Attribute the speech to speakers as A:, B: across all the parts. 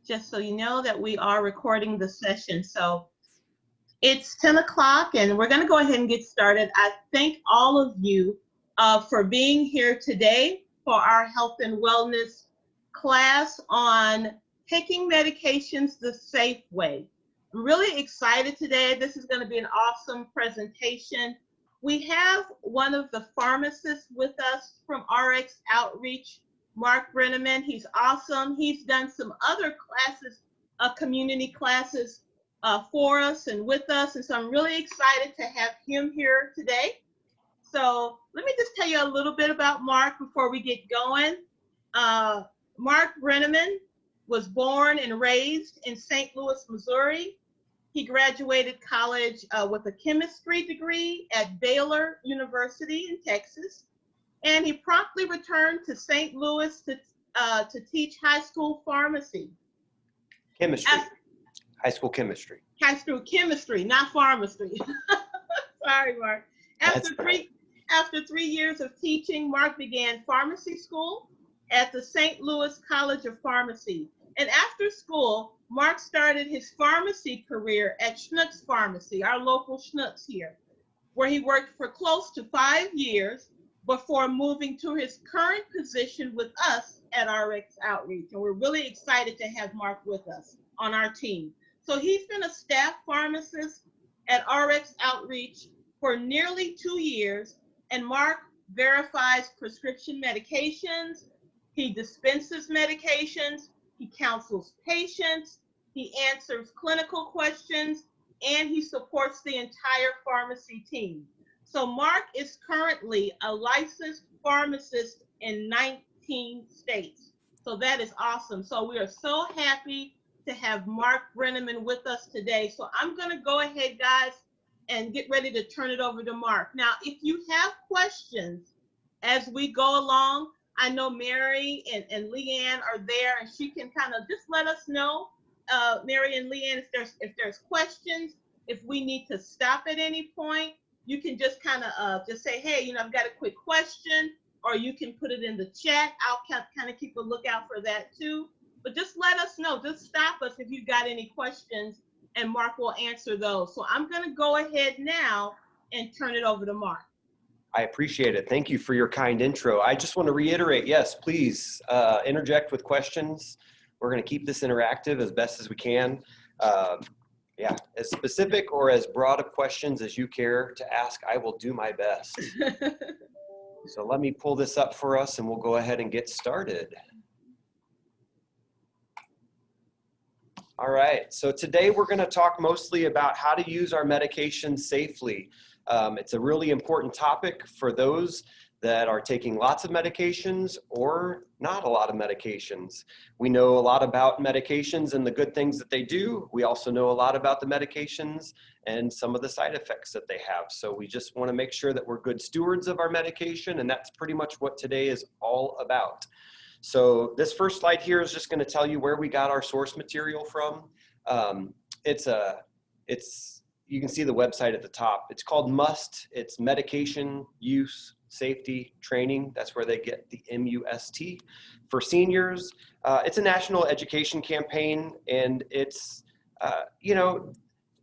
A: just so you know that we are recording the session. So it's 10 o'clock and we're going to go ahead and get started. I thank all of you for being here today for our health and wellness class on taking medications the safe way. I'm really excited today. This is going to be an awesome presentation. We have one of the pharmacists with us from RX Outreach, Marc Breneman. He's awesome. He's done some other classes, community classes for us and with us. And so I'm really excited to have him here today. So let me just tell you a little bit about Marc before we get going. Marc Breneman was born and raised in St. Louis, Missouri. He graduated college with a chemistry degree at Baylor University in Texas. And he promptly returned to St. Louis to teach high school pharmacy.
B: Chemistry. High school chemistry.
A: High school chemistry, not pharmacy. Sorry, Marc. After 3 years of teaching, Marc began pharmacy school at the St. Louis College of Pharmacy. And after school, Marc started his pharmacy career at Schnucks Pharmacy, our local Schnucks here, where he worked for close to 5 years before moving to his current position with us at RX Outreach. And we're really excited to have Marc with us on our team. So he's been a staff pharmacist at RX Outreach for nearly 2 years, and Marc verifies prescription medications, he dispenses medications, he counsels patients, he answers clinical questions, and he supports the entire pharmacy team. So Marc is currently a licensed pharmacist in 19 states. So that is awesome. So we are so happy to have Marc Breneman with us today. So I'm going to go ahead, guys, and get ready to turn it over to Marc. Now, if you have questions as we go along, I know Mary and Leanne are there, and she can kind of just let us know, Mary and Leanne, if there's questions, if we need to stop at any point, you can just kind of just say, hey, I've got a quick question, or you can put it in the chat. I'll kind of keep a lookout for that too. But just let us know, just stop us if you've got any questions, and Marc will answer those. So I'm going to go ahead now and turn it over to Marc.
B: I appreciate it. Thank you for your kind intro. I just want to reiterate, yes, please interject with questions. We're going to keep this interactive as best as we can. Yeah, as specific or as broad of questions as you care to ask, I will do my best. So let me pull this up for us and we'll go ahead and get started. All right, so today we're going to talk mostly about how to use our medications safely. It's a really important topic for those that are taking lots of medications or not a lot of medications. We know a lot about medications and the good things that they do. We also know a lot about the medications and some of the side effects that they have. So we just want to make sure that we're good stewards of our medication, and that's pretty much what today is all about. So this first slide here is just going to tell you where we got our source material from. You can see the website at the top. It's called MUST. It's Medication Use Safety Training. That's where they get the MUST for seniors. It's a national education campaign, and it's,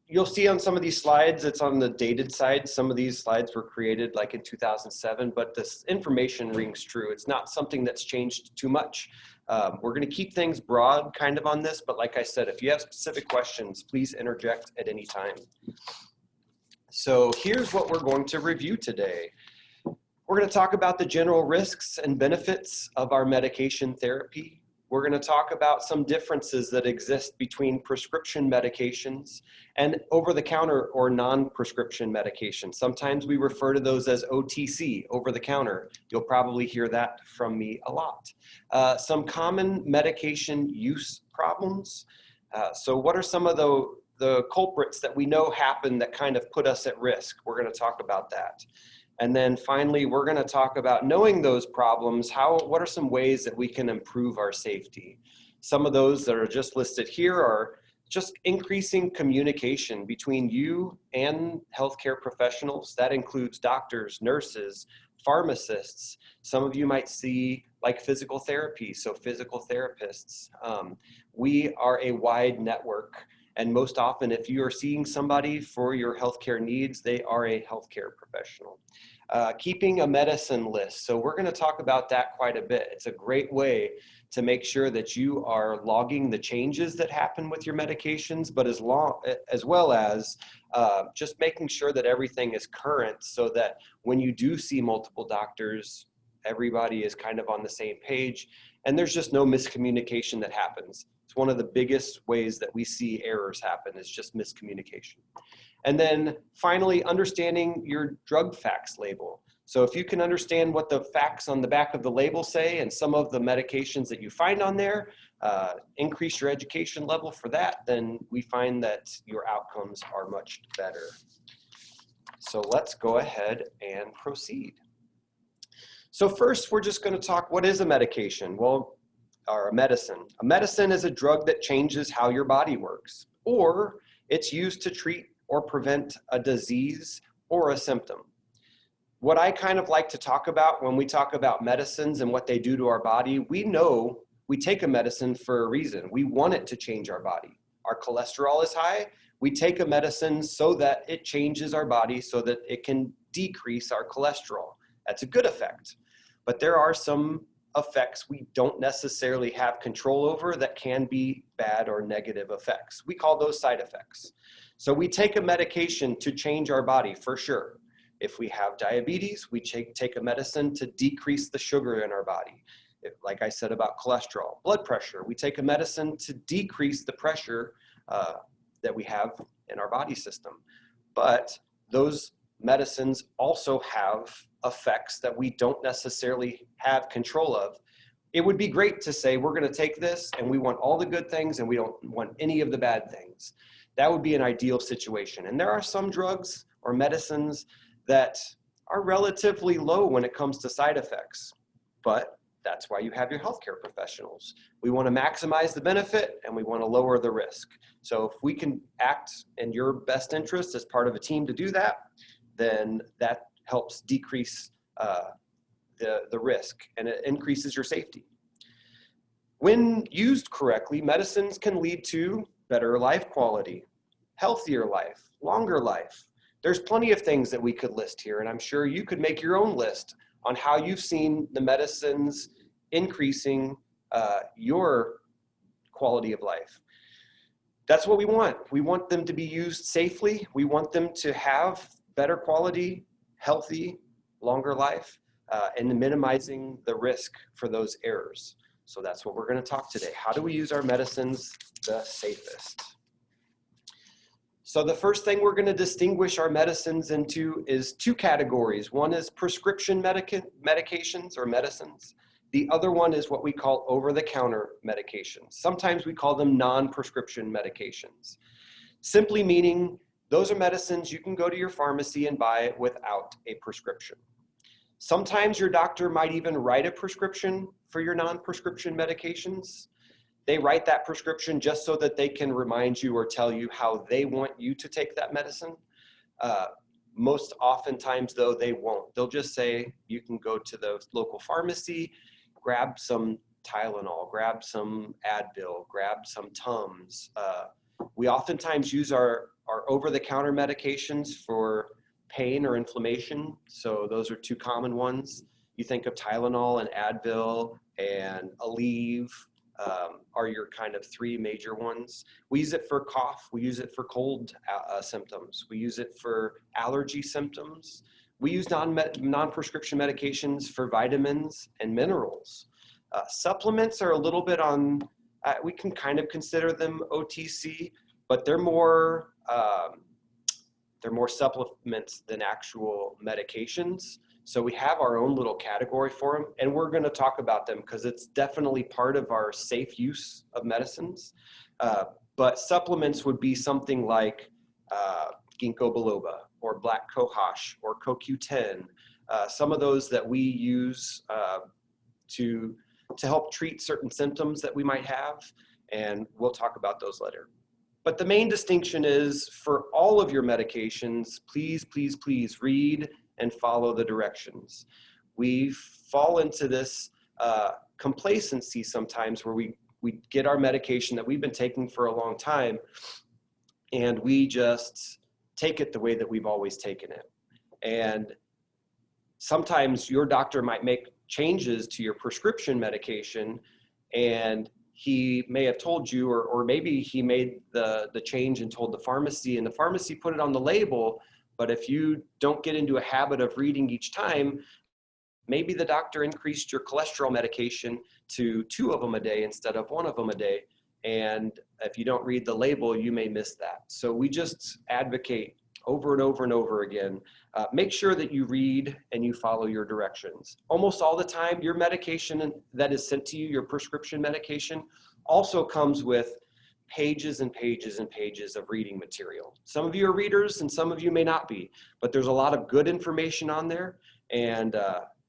B: you'll see on some of these slides, it's on the dated side. Some of these slides were created like in 2007, but this information rings true. It's not something that's changed too much. We're going to keep things broad kind of on this, but like I said, if you have specific questions, please interject at any time. So here's what we're going to review today. We're going to talk about the general risks and benefits of our medication therapy. We're going to talk about some differences that exist between prescription medications and over-the-counter or non-prescription medications. Sometimes we refer to those as OTC, over-the-counter. You'll probably hear that from me a lot. Some common medication use problems. So what are some of the culprits that we know happen that kind of put us at risk? We're going to talk about that. And then finally, we're going to talk about knowing those problems, what are some ways that we can improve our safety? Some of those that are just listed here are just increasing communication between you and healthcare professionals. That includes doctors, nurses, pharmacists. Some of you might see like physical therapy, so physical therapists. We are a wide network, and most often if you are seeing somebody for your healthcare needs, they are a healthcare professional. Keeping a medicine list. So we're going to talk about that quite a bit. It's a great way to make sure that you are logging the changes that happen with your medications, but as well as just making sure that everything is current, so that when you do see multiple doctors, everybody is kind of on the same page and there's just no miscommunication that happens. It's one of the biggest ways that we see errors happen, is just miscommunication. And then finally, understanding your drug facts label. So if you can understand what the facts on the back of the label say and some of the medications that you find on there, increase your education level for that, then we find that your outcomes are much better. So let's go ahead and proceed. So first, we're just going to talk, what is a medication? Well, or a medicine. A medicine is a drug that changes how your body works, or it's used to treat or prevent a disease or a symptom. What I kind of like to talk about when we talk about medicines and what they do to our body, we know we take a medicine for a reason. We want it to change our body. Our cholesterol is high. We take a medicine so that it changes our body so that it can decrease our cholesterol. That's a good effect. But there are some effects we don't necessarily have control over that can be bad or negative effects. We call those side effects. So we take a medication to change our body for sure. If we have diabetes, we take a medicine to decrease the sugar in our body. Like I said about cholesterol, blood pressure, we take a medicine to decrease the pressure that we have in our body system. But those medicines also have effects that we don't necessarily have control of. It would be great to say, we're going to take this and we want all the good things and we don't want any of the bad things. That would be an ideal situation. And there are some drugs or medicines that are relatively low when it comes to side effects, but that's why you have your healthcare professionals. We want to maximize the benefit and we want to lower the risk. So if we can act in your best interest as part of a team to do that, then that helps decrease the risk and it increases your safety. When used correctly, medicines can lead to better life quality, healthier life, longer life. There's plenty of things that we could list here, and I'm sure you could make your own list on how you've seen the medicines increasing your quality of life. That's what we want. We want them to be used safely. We want them to have better quality, healthy, longer life, and minimizing the risk for those errors. So that's what we're going to talk today. How do we use our medicines the safest? So the first thing we're going to distinguish our medicines into is two categories. One is prescription medications or medicines. The other one is what we call over-the-counter medications. Sometimes we call them non-prescription medications. Simply meaning those are medicines you can go to your pharmacy and buy without a prescription. Sometimes your doctor might even write a prescription for your non-prescription medications. They write that prescription just so that they can remind you or tell you how they want you to take that medicine. Most oftentimes, though, they won't. They'll just say you can go to the local pharmacy, grab some Tylenol, grab some Advil, grab some Tums. We oftentimes use our over-the-counter medications for pain or inflammation. So those are two common ones. You think of Tylenol and Advil and Aleve are your kind of three major ones. We use it for cough. We use it for cold symptoms. We use it for allergy symptoms. We use non-prescription medications for vitamins and minerals. Supplements are a little bit on, we can kind of consider them OTC, but they're more supplements than actual medications. So we have our own little category for them, and we're going to talk about them because it's definitely part of our safe use of medicines. But supplements would be something like ginkgo biloba or black cohosh or CoQ10. Some of those that we use to help treat certain symptoms that we might have, and we'll talk about those later. But the main distinction is for all of your medications, please, please, please read and follow the directions. we fall into this complacency sometimes where we get our medication that we've been taking for a long time, and we just take it the way that we've always taken it. And sometimes your doctor might make changes to your prescription medication, and he may have told you, or maybe he made the change and told the pharmacy, and the pharmacy put it on the label. But if you don't get into a habit of reading each time, maybe the doctor increased your cholesterol medication to 2 of them a day instead of 1 of them a day. And if you don't read the label, you may miss that. So we just advocate over and over and over again. Make sure that you read and you follow your directions. Almost all the time, your medication that is sent to you, your prescription medication, also comes with pages and pages and pages of reading material. Some of you are readers and some of you may not be, but there's a lot of good information on there. And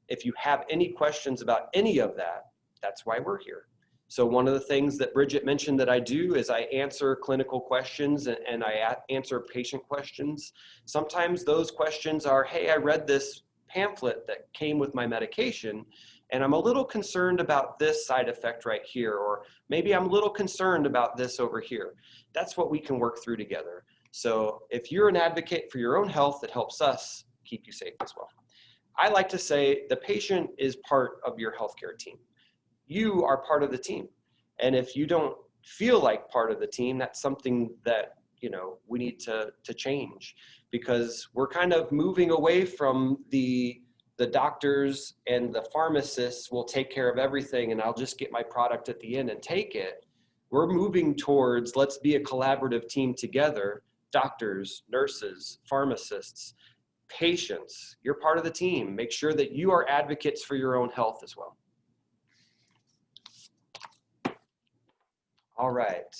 B: if you have any questions about any of that, that's why we're here. So one of the things that Bridgette mentioned that I do is I answer clinical questions and I answer patient questions. Sometimes those questions are, hey, I read this pamphlet that came with my medication, and I'm a little concerned about this side effect right here, or maybe I'm a little concerned about this over here. That's what we can work through together. So if you're an advocate for your own health, it helps us keep you safe as well. I like to say the patient is part of your healthcare team. You are part of the team. And if you don't feel like part of the team, that's something that, you know, we need to change, because we're kind of moving away from the doctors and the pharmacists will take care of everything and I'll just get my product at the end and take it. We're moving towards, let's be a collaborative team together, doctors, nurses, pharmacists, patients. You're part of the team. Make sure that you are advocates for your own health as well. All right.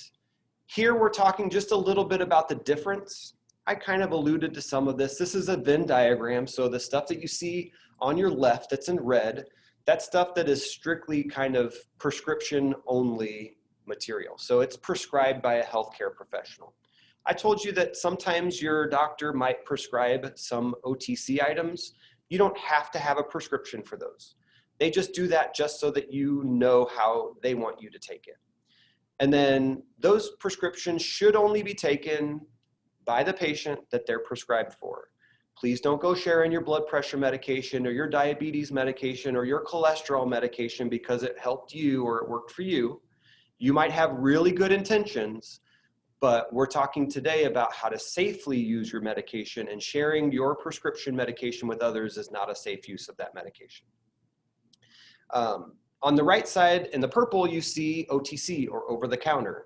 B: Here we're talking just a little bit about the difference. I kind of alluded to some of this. This is a Venn diagram. So the stuff that you see on your left that's in red, that's stuff that is strictly kind of prescription only material. So it's prescribed by a healthcare professional. I told you that sometimes your doctor might prescribe some OTC items. You don't have to have a prescription for those. They just do that just so that you know how they want you to take it. And then those prescriptions should only be taken by the patient that they're prescribed for. Please don't go sharing your blood pressure medication or your diabetes medication or your cholesterol medication because it helped you or it worked for you. You might have really good intentions, but we're talking today about how to safely use your medication, and sharing your prescription medication with others is not a safe use of that medication. On the right side in the purple, you see OTC, or over the counter.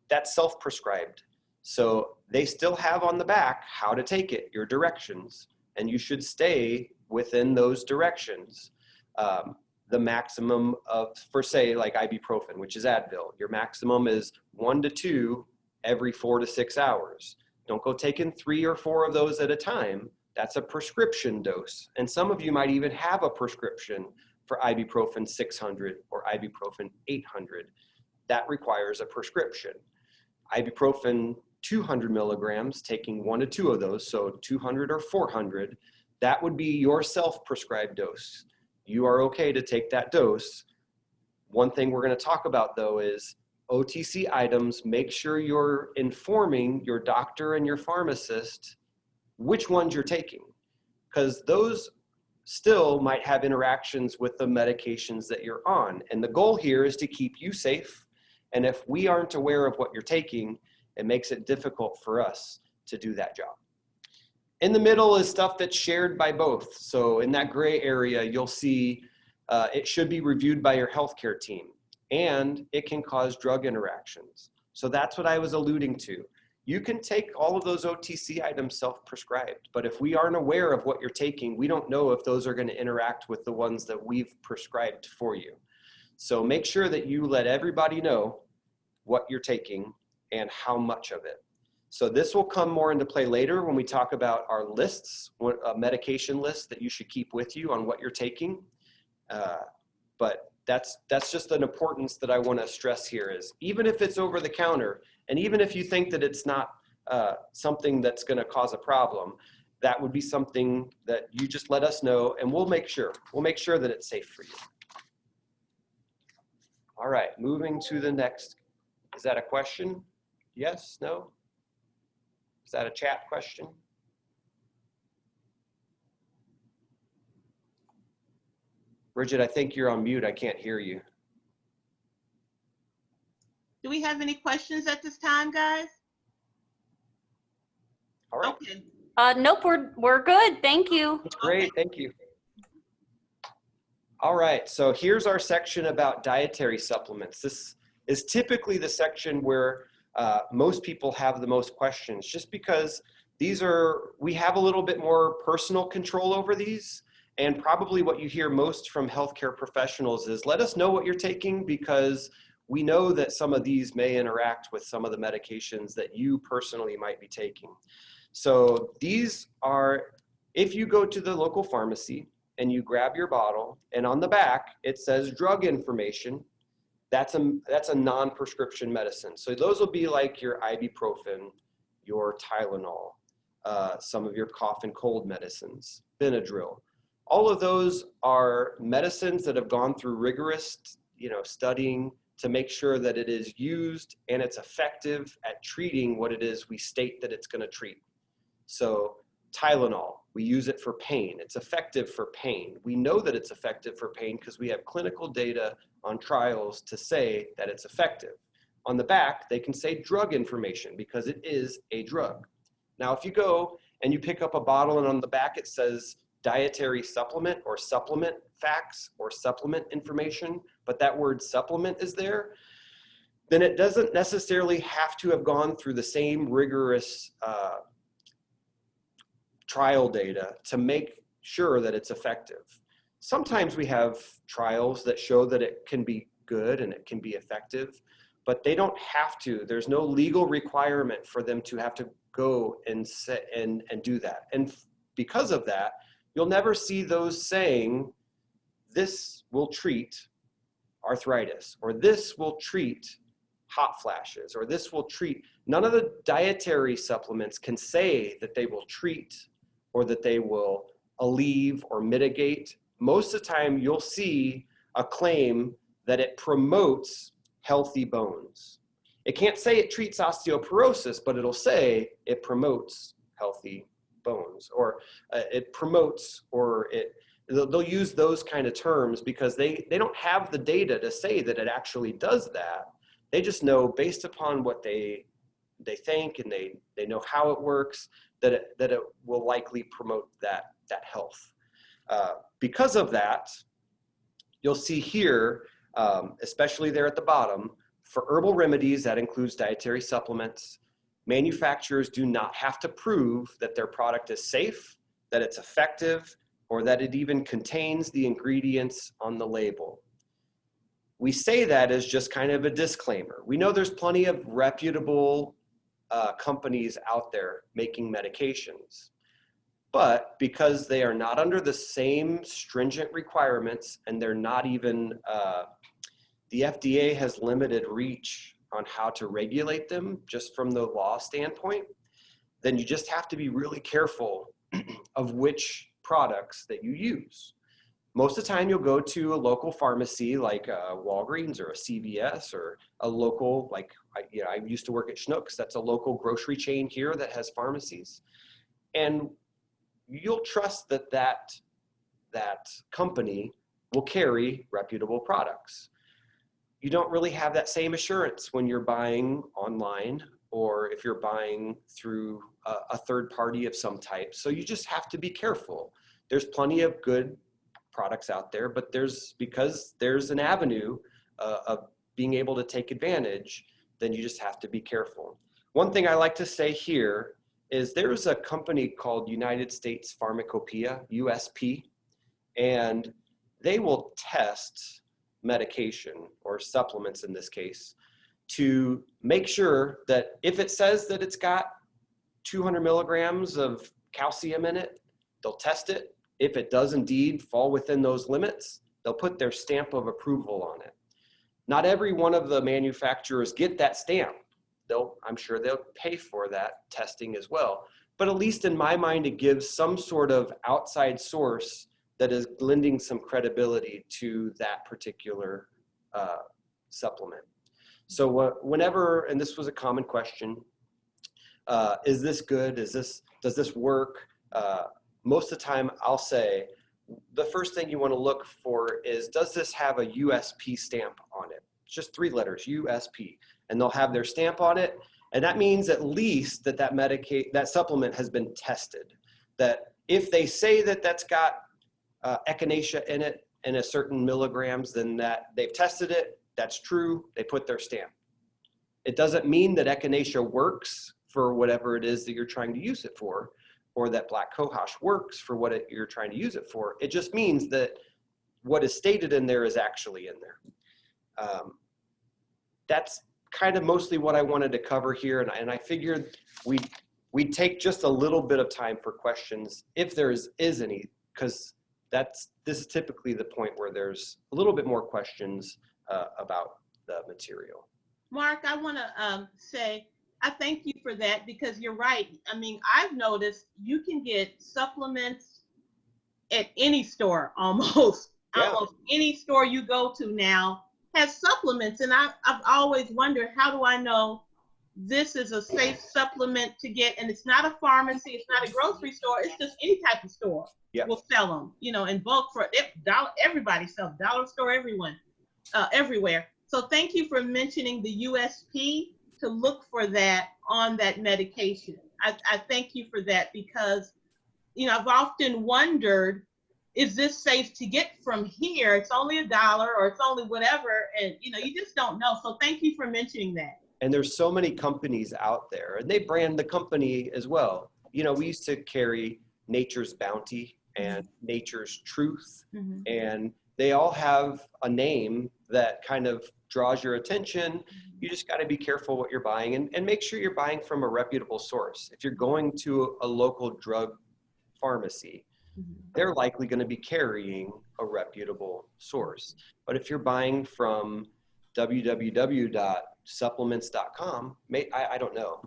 B: That's self-prescribed. So they still have on the back how to take it, your directions, and you should stay within those directions. The maximum of, for say like ibuprofen, which is Advil, your maximum is 1 to 2 every 4 to 6 hours. Don't go taking 3 or 4 of those at a time. That's a prescription dose. And some of you might even have a prescription for ibuprofen 600 or ibuprofen 800. That requires a prescription. Ibuprofen 200 milligrams, taking 1 to 2 of those, so 200 or 400, that would be your self-prescribed dose. You are okay to take that dose. One thing we're going to talk about though is OTC items. Make sure you're informing your doctor and your pharmacist which ones you're taking, because those still might have interactions with the medications that you're on. And the goal here is to keep you safe. And if we aren't aware of what you're taking, it makes it difficult for us to do that job. In the middle is stuff that's shared by both. So in that gray area, you'll see it should be reviewed by your healthcare team, and it can cause drug interactions. So that's what I was alluding to. You can take all of those OTC items self-prescribed, but if we aren't aware of what you're taking, we don't know if those are going to interact with the ones that we've prescribed for you. So make sure that you let everybody know what you're taking and how much of it. So this will come more into play later when we talk about our lists, a medication list that you should keep with you on what you're taking. But that's just an importance that I want to stress here is, even if it's over the counter, and even if you think that it's not something that's going to cause a problem, that would be something that you just let us know, and we'll make sure that it's safe for you. All right, moving to the next. Is that a question? Yes, no? Is that a chat question? Bridget, I think you're on mute. I can't hear you.
A: Do we have any questions at this time, guys?
B: All right.
A: Okay.
C: Nope, we're good. Thank you.
B: That's great. Thank you. All right. So here's our section about dietary supplements. This is typically the section where most people have the most questions, just because we have a little bit more personal control over these. And probably what you hear most from healthcare professionals is, let us know what you're taking, because we know that some of these may interact with some of the medications that you personally might be taking. So these are, if you go to the local pharmacy and you grab your bottle, and on the back it says drug information, that's a non-prescription medicine. So those will be like your ibuprofen, your Tylenol, some of your cough and cold medicines, Benadryl. All of those are medicines that have gone through rigorous, studying to make sure that it is used and it's effective at treating what it is we state that it's going to treat. So Tylenol, we use it for pain. It's effective for pain. We know that it's effective for pain because we have clinical data on trials to say that it's effective. On the back, they can say drug information because it is a drug. Now, if you go and you pick up a bottle and on the back it says dietary supplement or supplement facts or supplement information, but that word supplement is there, then it doesn't necessarily have to have gone through the same rigorous trial data to make sure that it's effective. Sometimes we have trials that show that it can be good and it can be effective, but they don't have to. There's no legal requirement for them to have to go and do that. And because of that, you'll never see those saying, this will treat arthritis, or this will treat hot flashes, or this will treat. None of the dietary supplements can say that they will treat or that they will alleviate or mitigate. Most of the time, you'll see a claim that it promotes healthy bones. It can't say it treats osteoporosis, but it'll say it promotes healthy bones, or it promotes, or they'll use those kind of terms because they don't have the data to say that it actually does that. They just know based upon what they think, and they know how it works, that it will likely promote that health. Because of that, you'll see here, especially there at the bottom, for herbal remedies, that includes dietary supplements. Manufacturers do not have to prove that their product is safe, that it's effective, or that it even contains the ingredients on the label. We say that as just kind of a disclaimer. We know there's plenty of reputable companies out there making medications, but because they are not under the same stringent requirements, and they're not even, the FDA has limited reach on how to regulate them just from the law standpoint, then you just have to be really careful of which products that you use. Most of the time you'll go to a local pharmacy like Walgreens or a CVS, or a local, like, I used to work at Schnucks, that's a local grocery chain here that has pharmacies. And you'll trust that company will carry reputable products. You don't really have that same assurance when you're buying online, or if you're buying through a third party of some type. So you just have to be careful. There's plenty of good products out there, but because there's an avenue of being able to take advantage, then you just have to be careful. One thing I like to say here is there's a company called United States Pharmacopoeia, USP, and they will test medication, or supplements in this case, to make sure that if it says that it's got 200 milligrams of calcium in it, they'll test it. If it does indeed fall within those limits, they'll put their stamp of approval on it. Not every one of the manufacturers get that stamp. I'm sure they'll pay for that testing as well. but at least in my mind, it gives some sort of outside source that is lending some credibility to that particular supplement. So whenever, and this was a common question, is this good? Does this work? Most of the time I'll say, the first thing you want to look for is, does this have a USP stamp on it? It's just 3 letters, USP, and they'll have their stamp on it. And that means at least that supplement has been tested. That if they say that that's got echinacea in it in a certain milligrams, then that they've tested it, that's true, they put their stamp. It doesn't mean that echinacea works for whatever it is that you're trying to use it for, or that black cohosh works for what you're trying to use it for. It just means that what is stated in there is actually in there. That's kind of mostly what I wanted to cover here, and I figured we'd take just a little bit of time for questions, if there is any, because this is typically the point where there's a little bit more questions about the material.
A: Mark, I want to say I thank you for that, because you're right. I mean, I've noticed you can get supplements at any store almost.
B: Yeah.
A: Almost any store you go to now has supplements, and I've always wondered, how do I know this is a safe supplement to get? And it's not a pharmacy, it's not a grocery store, it's just any type of store will sell them, you know, in bulk for $1. Everybody sells, dollar store, everywhere. So thank you for mentioning the USP, to look for that on that medication. I thank you for that, because, you know, I've often wondered, is this safe to get from here? It's only $1 or it's only whatever. And, you know, you just don't know. So thank you for mentioning that.
B: And there's so many companies out there, and they brand the company as well. You know, we used to carry Nature's Bounty and Nature's Truth, and they all have a name that kind of draws your attention. You just got to be careful what you're buying, and make sure you're buying from a reputable source. If you're going to a local drug pharmacy, they're likely going to be carrying a reputable source. But if you're buying from www.supplements.com, I don't know.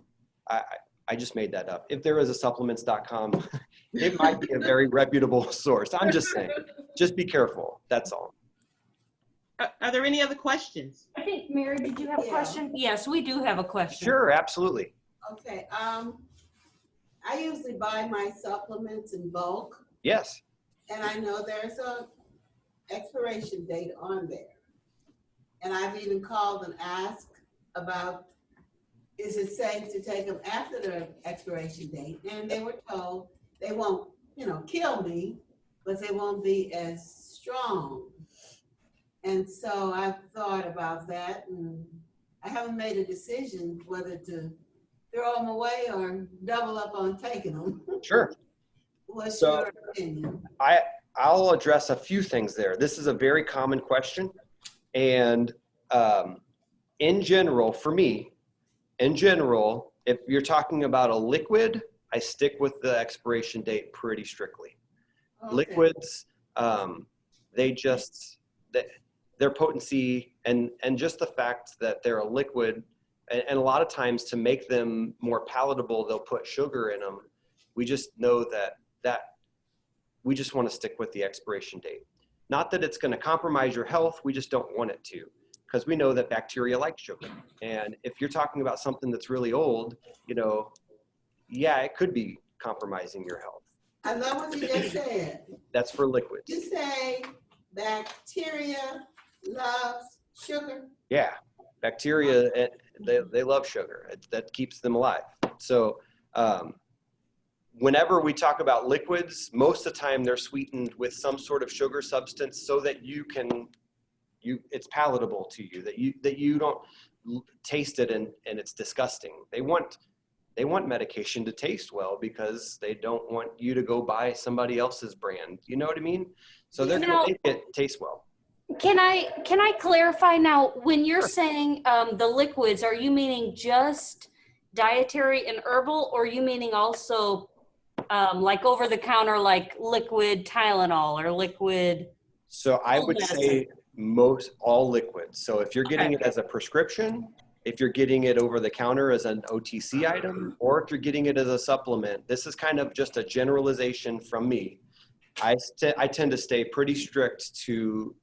B: I just made that up. If there is a supplements.com, it might be a very reputable source. I'm just saying, just be careful. That's all.
A: Are there any other questions?
C: I think, Mary, did you have a question? Yes, we do have a question.
B: Sure, absolutely.
D: Okay. I usually buy my supplements in bulk.
B: Yes.
D: And I know there's a expiration date on there. And I've even called and asked about, is it safe to take them after the expiration date? And they were told they won't, you know, kill me, but they won't be as strong. And so I've thought about that, and I haven't made a decision whether to throw them away or double up on taking them.
B: Sure.
D: What's
B: So,
D: your opinion?
B: I'll address a few things there. This is a very common question. And in general, for me, if you're talking about a liquid, I stick with the expiration date pretty strictly. Okay. Liquids, their potency and just the fact that they're a liquid, and a lot of times to make them more palatable, they'll put sugar in them. We just know that we just want to stick with the expiration date. Not that it's going to compromise your health, we just don't want it to, because we know that bacteria like sugar. And if you're talking about something that's really old, you know, yeah, it could be compromising your health.
D: I love what you just said.
B: That's for liquids.
D: You say bacteria loves sugar?
B: Yeah, bacteria, they love sugar. That keeps them alive. So whenever we talk about liquids, most of the time they're sweetened with some sort of sugar substance so that it's palatable to you, that you don't taste it and it's disgusting. They want medication to taste well because they don't want you to go buy somebody else's brand. You know what I mean? So they're going to make it taste well.
C: Can I clarify now, when you're saying the liquids, are you meaning just dietary and herbal, or are you meaning also like over the counter, like liquid Tylenol or liquid?
B: So I would say all liquids. So if you're getting it as a prescription, if you're getting it over the counter as an OTC item, or if you're getting it as a supplement. This is kind of just a generalization from me. I tend to stay pretty strict to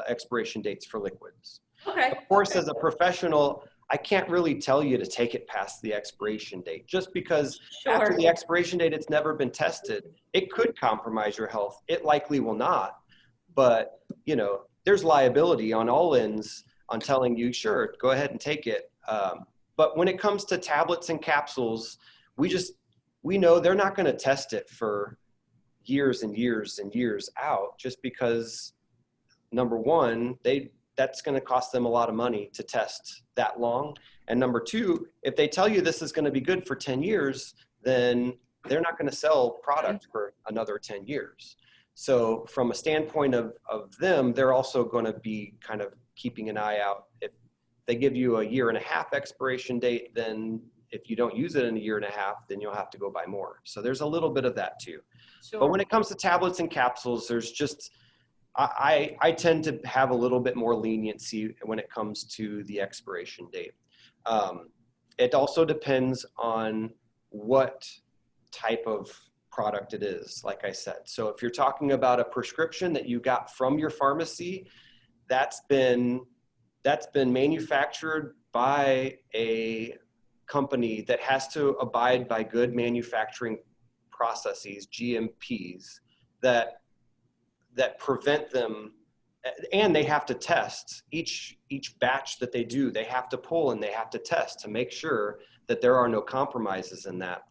B: expiration dates for liquids.
C: Okay.
B: Of course, as a professional, I can't really tell you to take it past the expiration date, just because after
C: Sure.
B: the expiration date, it's never been tested. It could compromise your health. It likely will not, but you know, there's liability on all ends on telling you, sure, go ahead and take it. But when it comes to tablets and capsules, we know they're not going to test it for years and years and years out, just because, number one, that's going to cost them a lot of money to test that long. And number two, if they tell you this is going to be good for 10 years, then they're not going to sell product for another 10 years. So from a standpoint of them, they're also going to be kind of keeping an eye out. If they give you a 1.5-year expiration date, then if you don't use it in a 1.5 years, then you'll have to go buy more. So there's a little bit of that too.
C: Sure.
B: But when it comes to tablets and capsules, there's just, I tend to have a little bit more leniency when it comes to the expiration date. It also depends on what type of product it is, like I said. So if you're talking about a prescription that you got from your pharmacy, that's been manufactured by a company that has to abide by good manufacturing processes, GMPs, that prevent them, and they have to test each batch that they do. They have to pull and they have to test to make sure that there are no compromises in that.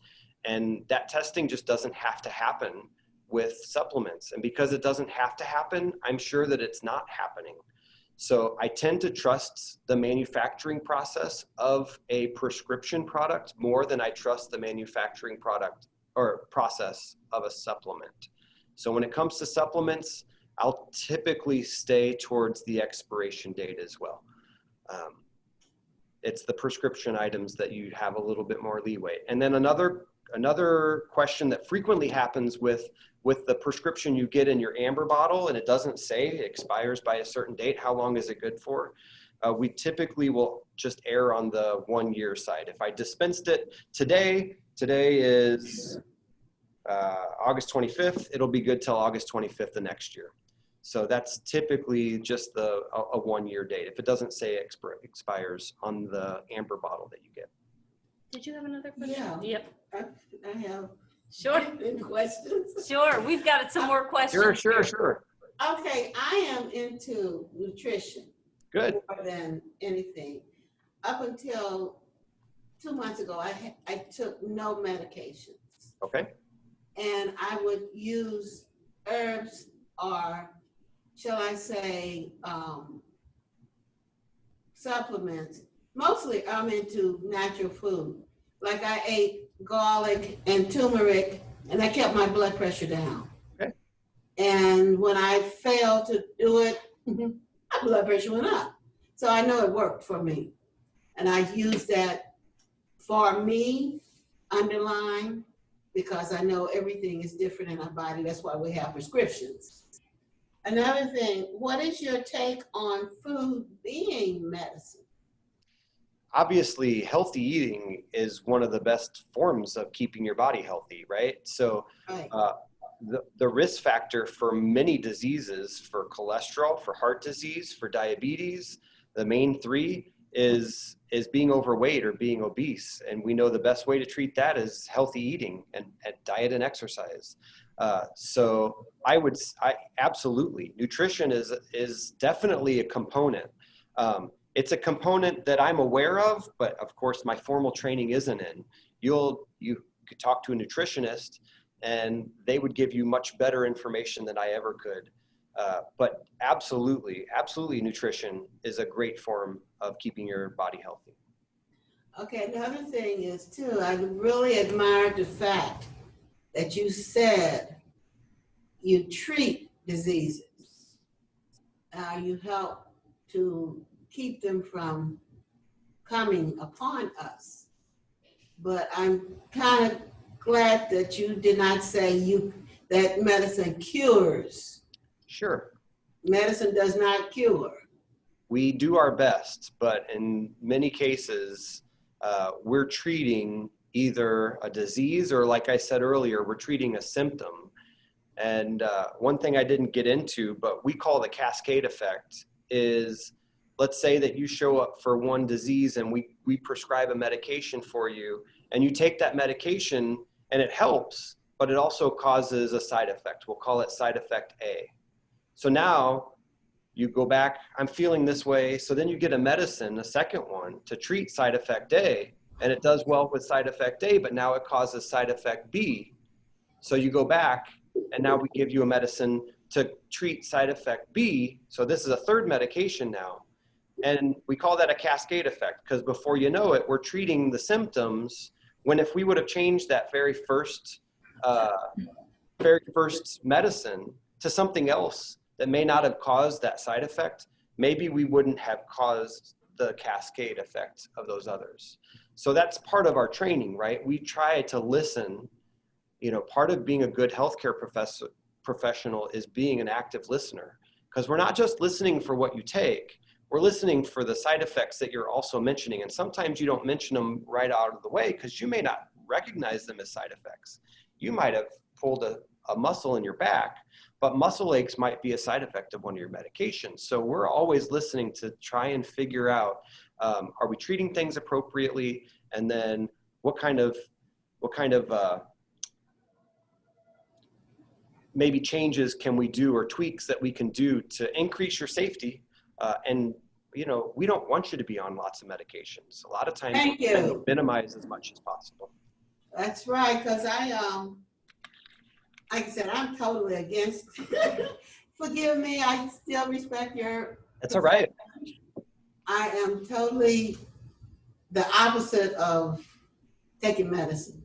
B: And that testing just doesn't have to happen with supplements. And because it doesn't have to happen, I'm sure that it's not happening. So I tend to trust the manufacturing process of a prescription product more than I trust the manufacturing product or process of a supplement. So when it comes to supplements, I'll typically stay towards the expiration date as well. It's the prescription items that you have a little bit more leeway. And then another question that frequently happens with the prescription you get in your amber bottle, and it doesn't say it expires by a certain date, how long is it good for? We typically will just err on the 1 year side. If I dispensed it today is August 25th, it'll be good till August 25th the next year. So that's typically just a 1 year date, if it doesn't say expires on the amber bottle that you get.
C: Did you have another question?
D: Yeah.
C: Yep.
D: I have
C: Sure.
D: questions.
C: Sure. We've got some more questions.
B: Sure.
D: Okay, I am into nutrition
B: Good.
D: more than anything. Up until 2 months ago, I took no medications.
B: Okay.
D: And I would use herbs, or shall I say, supplements. Mostly I'm into natural food. Like I ate garlic and turmeric, and that kept my blood pressure down.
B: Okay.
D: And when I failed to do it, my blood pressure went up. So I know it worked for me. And I used that for me, underline, because I know everything is different in our body. That's why we have prescriptions. Another thing, what is your take on food being medicine?
B: Obviously, healthy eating is one of the best forms of keeping your body healthy, right? So
D: Right.
B: The risk factor for many diseases, for cholesterol, for heart disease, for diabetes, the main three is being overweight or being obese. And we know the best way to treat that is healthy eating and diet and exercise. So I absolutely, nutrition is definitely a component. It's a component that I'm aware of, but of course my formal training isn't in. You could talk to a nutritionist and they would give you much better information than I ever could. But absolutely, nutrition is a great form of keeping your body healthy.
D: Okay, another thing is too, I really admired the fact that you said you treat diseases. You help to keep them from coming upon us. But I'm kind of glad that you did not say that medicine cures.
B: Sure.
D: Medicine does not cure.
B: we do our best, but in many cases, we're treating either a disease or, like I said earlier, we're treating a symptom. And one thing I didn't get into, but we call the cascade effect, is let's say that you show up for one disease and we prescribe a medication for you, and you take that medication and it helps, but it also causes a side effect. We'll call it side effect A. So now you go back, I'm feeling this way. So then you get a medicine, a second one, to treat side effect A, and it does well with side effect A, but now it causes side effect B. So you go back, and now we give you a medicine to treat side effect B. So this is a third medication now. And we call that a cascade effect, because before you know it, we're treating the symptoms, when if we would have changed that very first medicine to something else that may not have caused that side effect, maybe we wouldn't have caused the cascade effect of those others. So that's part of our training, right? We try to listen. You know, part of being a good healthcare professional is being an active listener, because we're not just listening for what you take, we're listening for the side effects that you're also mentioning. And sometimes you don't mention them right out of the way because you may not recognize them as side effects. You might have pulled a muscle in your back, but muscle aches might be a side effect of one of your medications. So we're always listening to try and figure out, are we treating things appropriately? And then what kind of maybe changes can we do, or tweaks that we can do to increase your safety? And you know, we don't want you to be on lots of medications. A lot of times we try to minimize as much as possible.
D: That's right, because like I said, I'm totally against. Forgive me, I still respect your.
B: That's all right.
D: I am totally the opposite of taking medicine,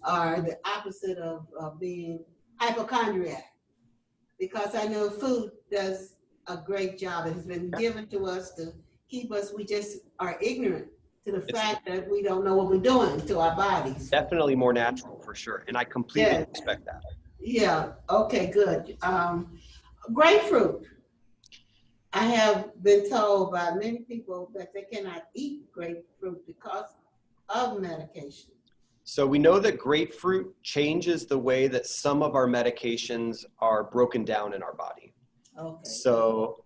D: or the opposite of being hypochondriac, because I know food does a great job. It has been given to us to keep us, we just are ignorant to the fact that we don't know what we're doing to our bodies.
B: Definitely more natural, for sure. And I completely respect that.
D: Yeah, okay, good. Grapefruit. I have been told by many people that they cannot eat grapefruit because of medication.
B: So we know that grapefruit changes the way that some of our medications are broken down in our body.
D: Okay.
B: So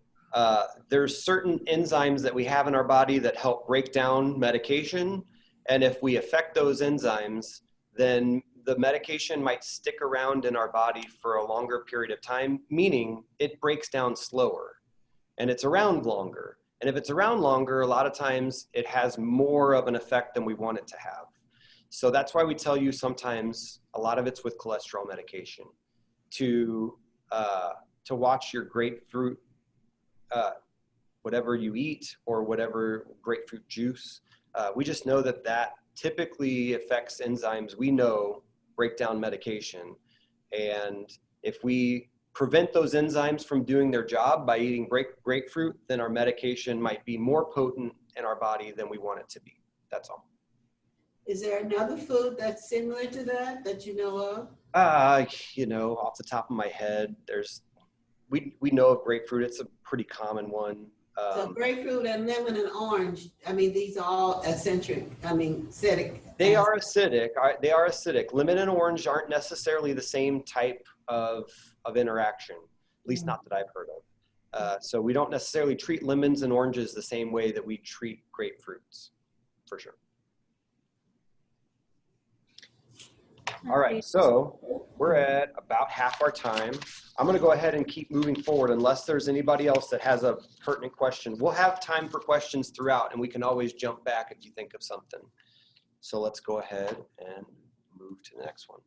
B: there's certain enzymes that we have in our body that help break down medication. And if we affect those enzymes, then the medication might stick around in our body for a longer period of time, meaning it breaks down slower and it's around longer. And if it's around longer, a lot of times it has more of an effect than we want it to have. So that's why we tell you sometimes, a lot of it's with cholesterol medication, to watch your grapefruit, whatever you eat, or whatever grapefruit juice. We just know that that typically affects enzymes we know break down medication. And if we prevent those enzymes from doing their job by eating grapefruit, then our medication might be more potent in our body than we want it to be. That's all.
D: Is there another food that's similar to that you know of?
B: You know, off the top of my head, we know of grapefruit. It's a pretty common one.
D: So grapefruit and lemon and orange, I mean, these are all acidic.
B: They are acidic. Lemon and orange aren't necessarily the same type of interaction, at least not that I've heard of. So we don't necessarily treat lemons and oranges the same way that we treat grapefruits, for sure. All right, so we're at about half our time. I'm going to go ahead and keep moving forward unless there's anybody else that has a pertinent question. We'll have time for questions throughout, and we can always jump back if you think of something. So let's go ahead and move to the next one.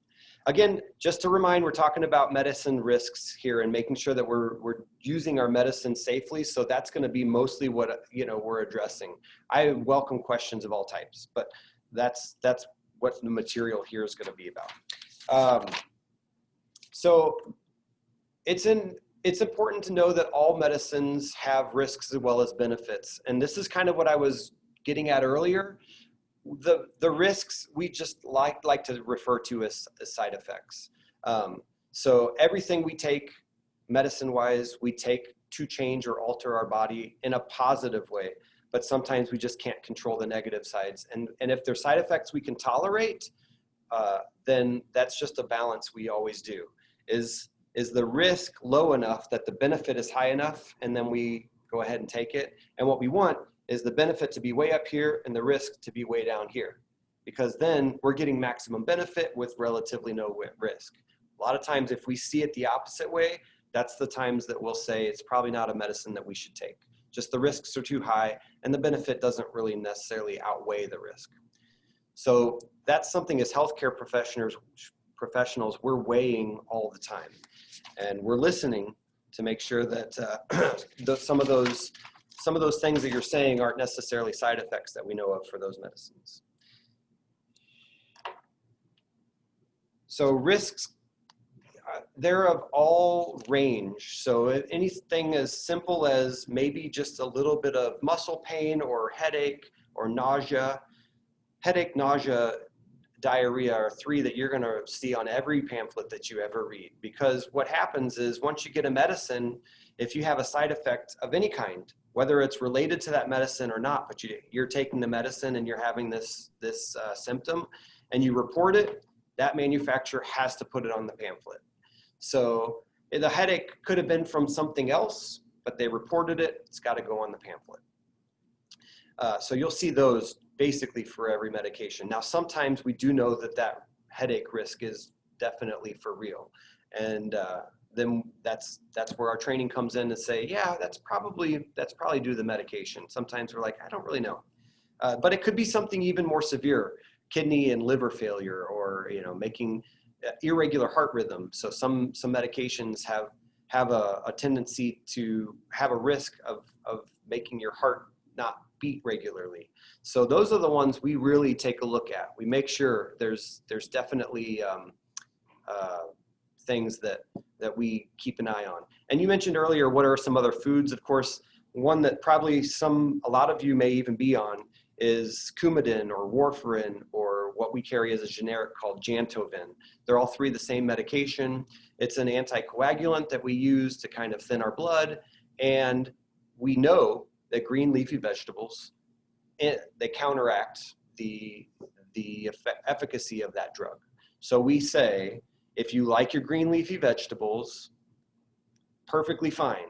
B: Again, just to remind, we're talking about medicine risks here and making sure that we're using our medicine safely. So that's going to be mostly what we're addressing. I welcome questions of all types, but that's what the material here is going to be about. So it's important to know that all medicines have risks as well as benefits. And this is kind of what I was getting at earlier. The risks we just like to refer to as side effects. So everything we take medicine-wise, we take to change or alter our body in a positive way, but sometimes we just can't control the negative sides. And if there's side effects we can tolerate, then that's just a balance we always do. Is the risk low enough that the benefit is high enough, and then we go ahead and take it? And what we want is the benefit to be way up here and the risk to be way down here, because then we're getting maximum benefit with relatively no risk. A lot of times if we see it the opposite way, that's the times that we'll say it's probably not a medicine that we should take. Just the risks are too high and the benefit doesn't really necessarily outweigh the risk. So that's something as healthcare professionals we're weighing all the time. And we're listening to make sure that some of those things that you're saying aren't necessarily side effects that we know of for those medicines. So risks, they're of all range. So anything as simple as maybe just a little bit of muscle pain or headache or nausea. Headache, nausea, diarrhea are three that you're going to see on every pamphlet that you ever read. Because what happens is once you get a medicine, if you have a side effect of any kind, whether it's related to that medicine or not, but you're taking the medicine and you're having this symptom and you report it, that manufacturer has to put it on the pamphlet. So the headache could have been from something else, but they reported it, it's got to go on the pamphlet. So you'll see those basically for every medication. Now, sometimes we do know that headache risk is definitely for real. And then that's where our training comes in to say, yeah, that's probably due to the medication. Sometimes we're like, I don't really know. But it could be something even more severe, kidney and liver failure, or making irregular heart rhythm. So some medications have a tendency to have a risk of making your heart not beat regularly. So those are the ones we really take a look at. We make sure there's definitely things that we keep an eye on. And you mentioned earlier, what are some other foods? Of course, one that probably a lot of you may even be on is Coumadin or warfarin, or what we carry as a generic called Jantoven. They're all three the same medication. It's an anticoagulant that we use to kind of thin our blood. And we know that green leafy vegetables, they counteract the efficacy of that drug. So we say, if you like your green leafy vegetables, perfectly fine.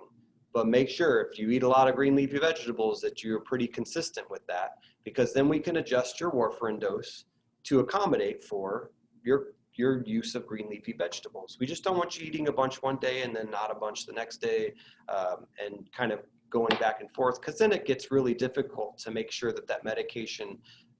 B: But make sure if you eat a lot of green leafy vegetables that you're pretty consistent with that, because then we can adjust your warfarin dose to accommodate for your use of green leafy vegetables. We just don't want you eating a bunch one day and then not a bunch the next day, and kind of going back and forth, because then it gets really difficult to make sure that medication,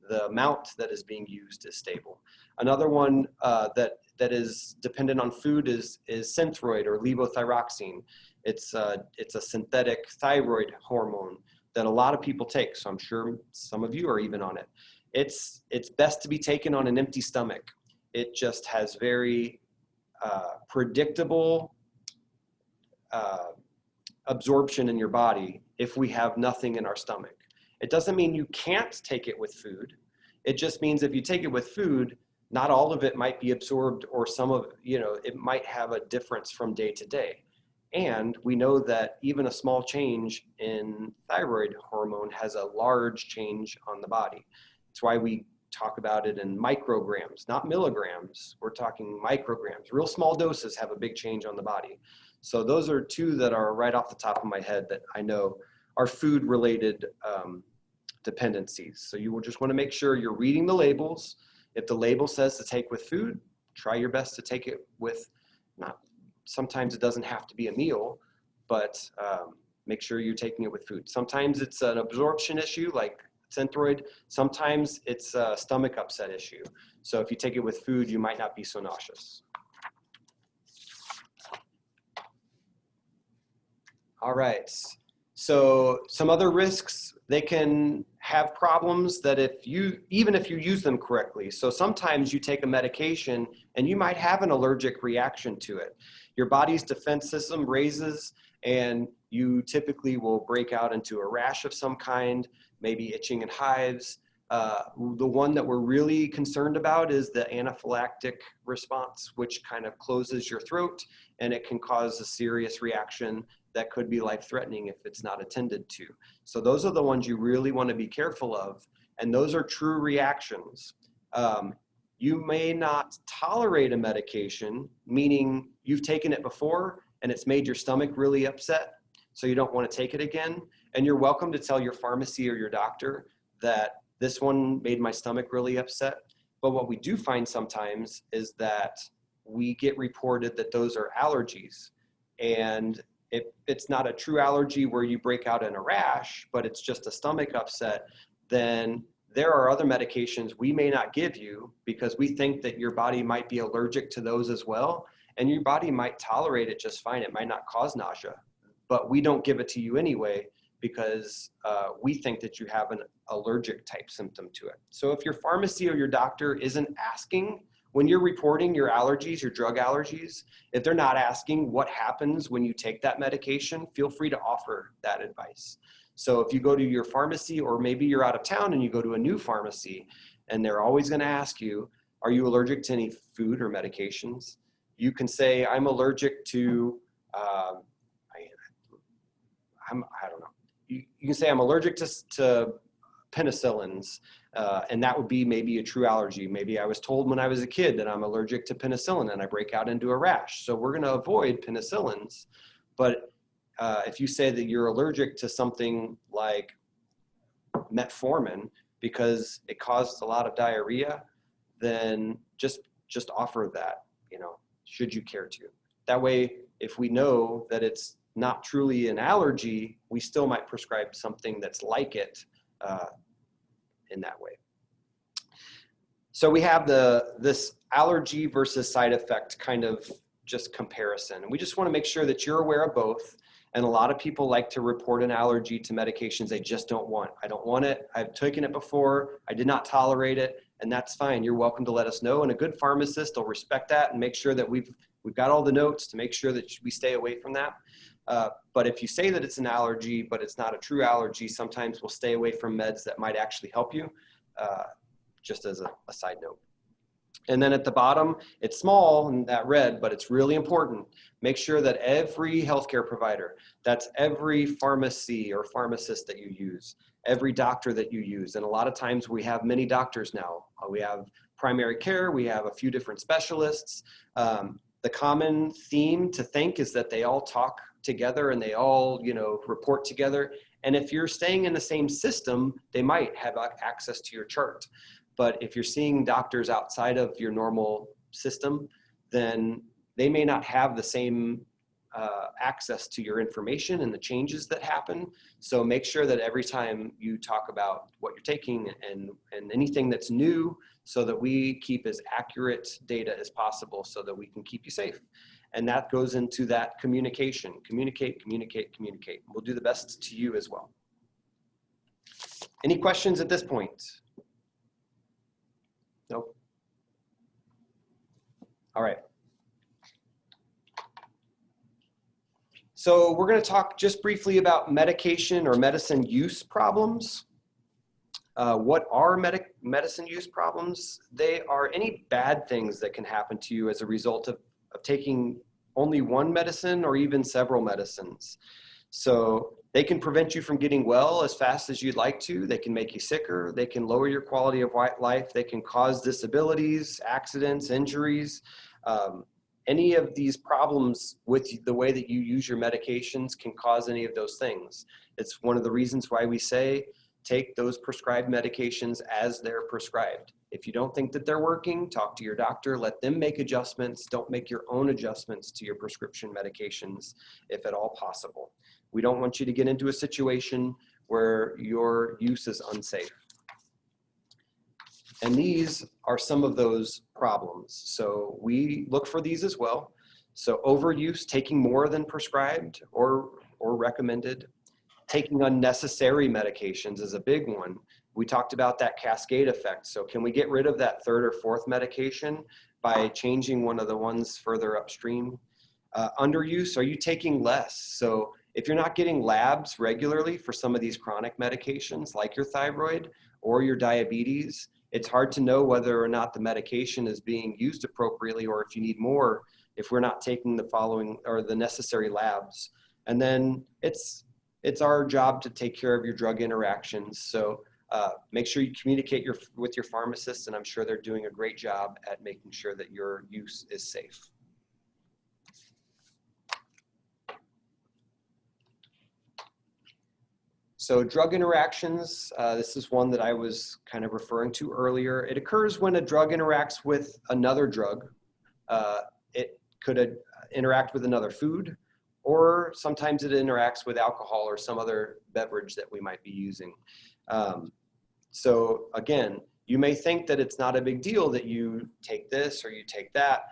B: the amount that is being used, is stable. Another one that is dependent on food is Synthroid or levothyroxine. It's a synthetic thyroid hormone that a lot of people take. So I'm sure some of you are even on it. It's best to be taken on an empty stomach. It just has very predictable absorption in your body if we have nothing in our stomach. It doesn't mean you can't take it with food. It just means if you take it with food, not all of it might be absorbed, or some of it might have a difference from day to day. And we know that even a small change in thyroid hormone has a large change on the body. That's why we talk about it in micrograms, not milligrams. We're talking micrograms. Real small doses have a big change on the body. So those are two that are right off the top of my head that I know are food-related dependencies. So you will just want to make sure you're reading the labels. If the label says to take with food, try your best to take it with sometimes it doesn't have to be a meal, but make sure you're taking it with food. Sometimes it's an absorption issue like Synthroid. Sometimes it's a stomach upset issue. So if you take it with food, you might not be so nauseous. All right. So some other risks, they can have problems that even if you use them correctly. So sometimes you take a medication and you might have an allergic reaction to it. Your body's defense system raises and you typically will break out into a rash of some kind, maybe itching and hives. The one that we're really concerned about is the anaphylactic response, which kind of closes your throat and it can cause a serious reaction that could be life-threatening if it's not attended to. So those are the ones you really want to be careful of, and those are true reactions. You may not tolerate a medication, meaning you've taken it before and it's made your stomach really upset, so you don't want to take it again. And you're welcome to tell your pharmacy or your doctor that this one made my stomach really upset. But what we do find sometimes is that we get reported that those are allergies. And if it's not a true allergy where you break out in a rash, but it's just a stomach upset, then there are other medications we may not give you because we think that your body might be allergic to those as well. And your body might tolerate it just fine. It might not cause nausea, but we don't give it to you anyway because we think that you have an allergic type symptom to it. So if your pharmacy or your doctor isn't asking, when you're reporting your allergies, your drug allergies, if they're not asking what happens when you take that medication, feel free to offer that advice. So if you go to your pharmacy, or maybe you're out of town and you go to a new pharmacy, and they're always going to ask you, are you allergic to any food or medications? You can say, I'm allergic to, I don't know. You can say I'm allergic to penicillins, and that would be maybe a true allergy. Maybe I was told when I was a kid that I'm allergic to penicillin and I break out into a rash. So we're going to avoid penicillins. But if you say that you're allergic to something like metformin because it caused a lot of diarrhea, then just offer that, should you care to. That way, if we know that it's not truly an allergy, we still might prescribe something that's like it in that way. So we have this allergy versus side effect kind of just comparison. And we just want to make sure that you're aware of both. And a lot of people like to report an allergy to medications they just don't want. I don't want it. I've taken it before. I did not tolerate it. And that's fine. You're welcome to let us know. And a good pharmacist will respect that and make sure that we've got all the notes to make sure that we stay away from that. But if you say that it's an allergy, but it's not a true allergy, sometimes we'll stay away from meds that might actually help you, just as a side note. And then at the bottom, it's small in that red, but it's really important. Make sure that every healthcare provider, that's every pharmacy or pharmacist that you use, every doctor that you use. And a lot of times we have many doctors now. We have primary care, we have a few different specialists. The common theme to think is that they all talk together and they all, report together. And if you're staying in the same system, they might have access to your chart. But if you're seeing doctors outside of your normal system, then they may not have the same access to your information and the changes that happen. So make sure that every time you talk about what you're taking and anything that's new, so that we keep as accurate data as possible so that we can keep you safe. And that goes into that communication. Communicate, communicate, communicate. We'll do the best to you as well. Any questions at this point? Nope. All right. So we're going to talk just briefly about medication or medicine use problems. What are medicine use problems? They are any bad things that can happen to you as a result of taking only one medicine or even several medicines. So they can prevent you from getting well as fast as you'd like to. They can make you sicker. They can lower your quality of life. They can cause disabilities, accidents, injuries. Any of these problems with the way that you use your medications can cause any of those things. It's one of the reasons why we say take those prescribed medications as they're prescribed. If you don't think that they're working, talk to your doctor, let them make adjustments. Don't make your own adjustments to your prescription medications if at all possible. We don't want you to get into a situation where your use is unsafe. And these are some of those problems. So we look for these as well. So overuse, taking more than prescribed or recommended. Taking unnecessary medications is a big one. We talked about that cascade effect. So can we get rid of that third or fourth medication by changing one of the ones further upstream? Underuse, are you taking less? So if you're not getting labs regularly for some of these chronic medications like your thyroid or your diabetes, it's hard to know whether or not the medication is being used appropriately or if you need more if we're not taking the following or the necessary labs. And then it's our job to take care of your drug interactions. So make sure you communicate with your pharmacist, and I'm sure they're doing a great job at making sure that your use is safe. So drug interactions, this is one that I was kind of referring to earlier. It occurs when a drug interacts with another drug. It could interact with another food, or sometimes it interacts with alcohol or some other beverage that we might be using. So again, you may think that it's not a big deal that you take this or you take that,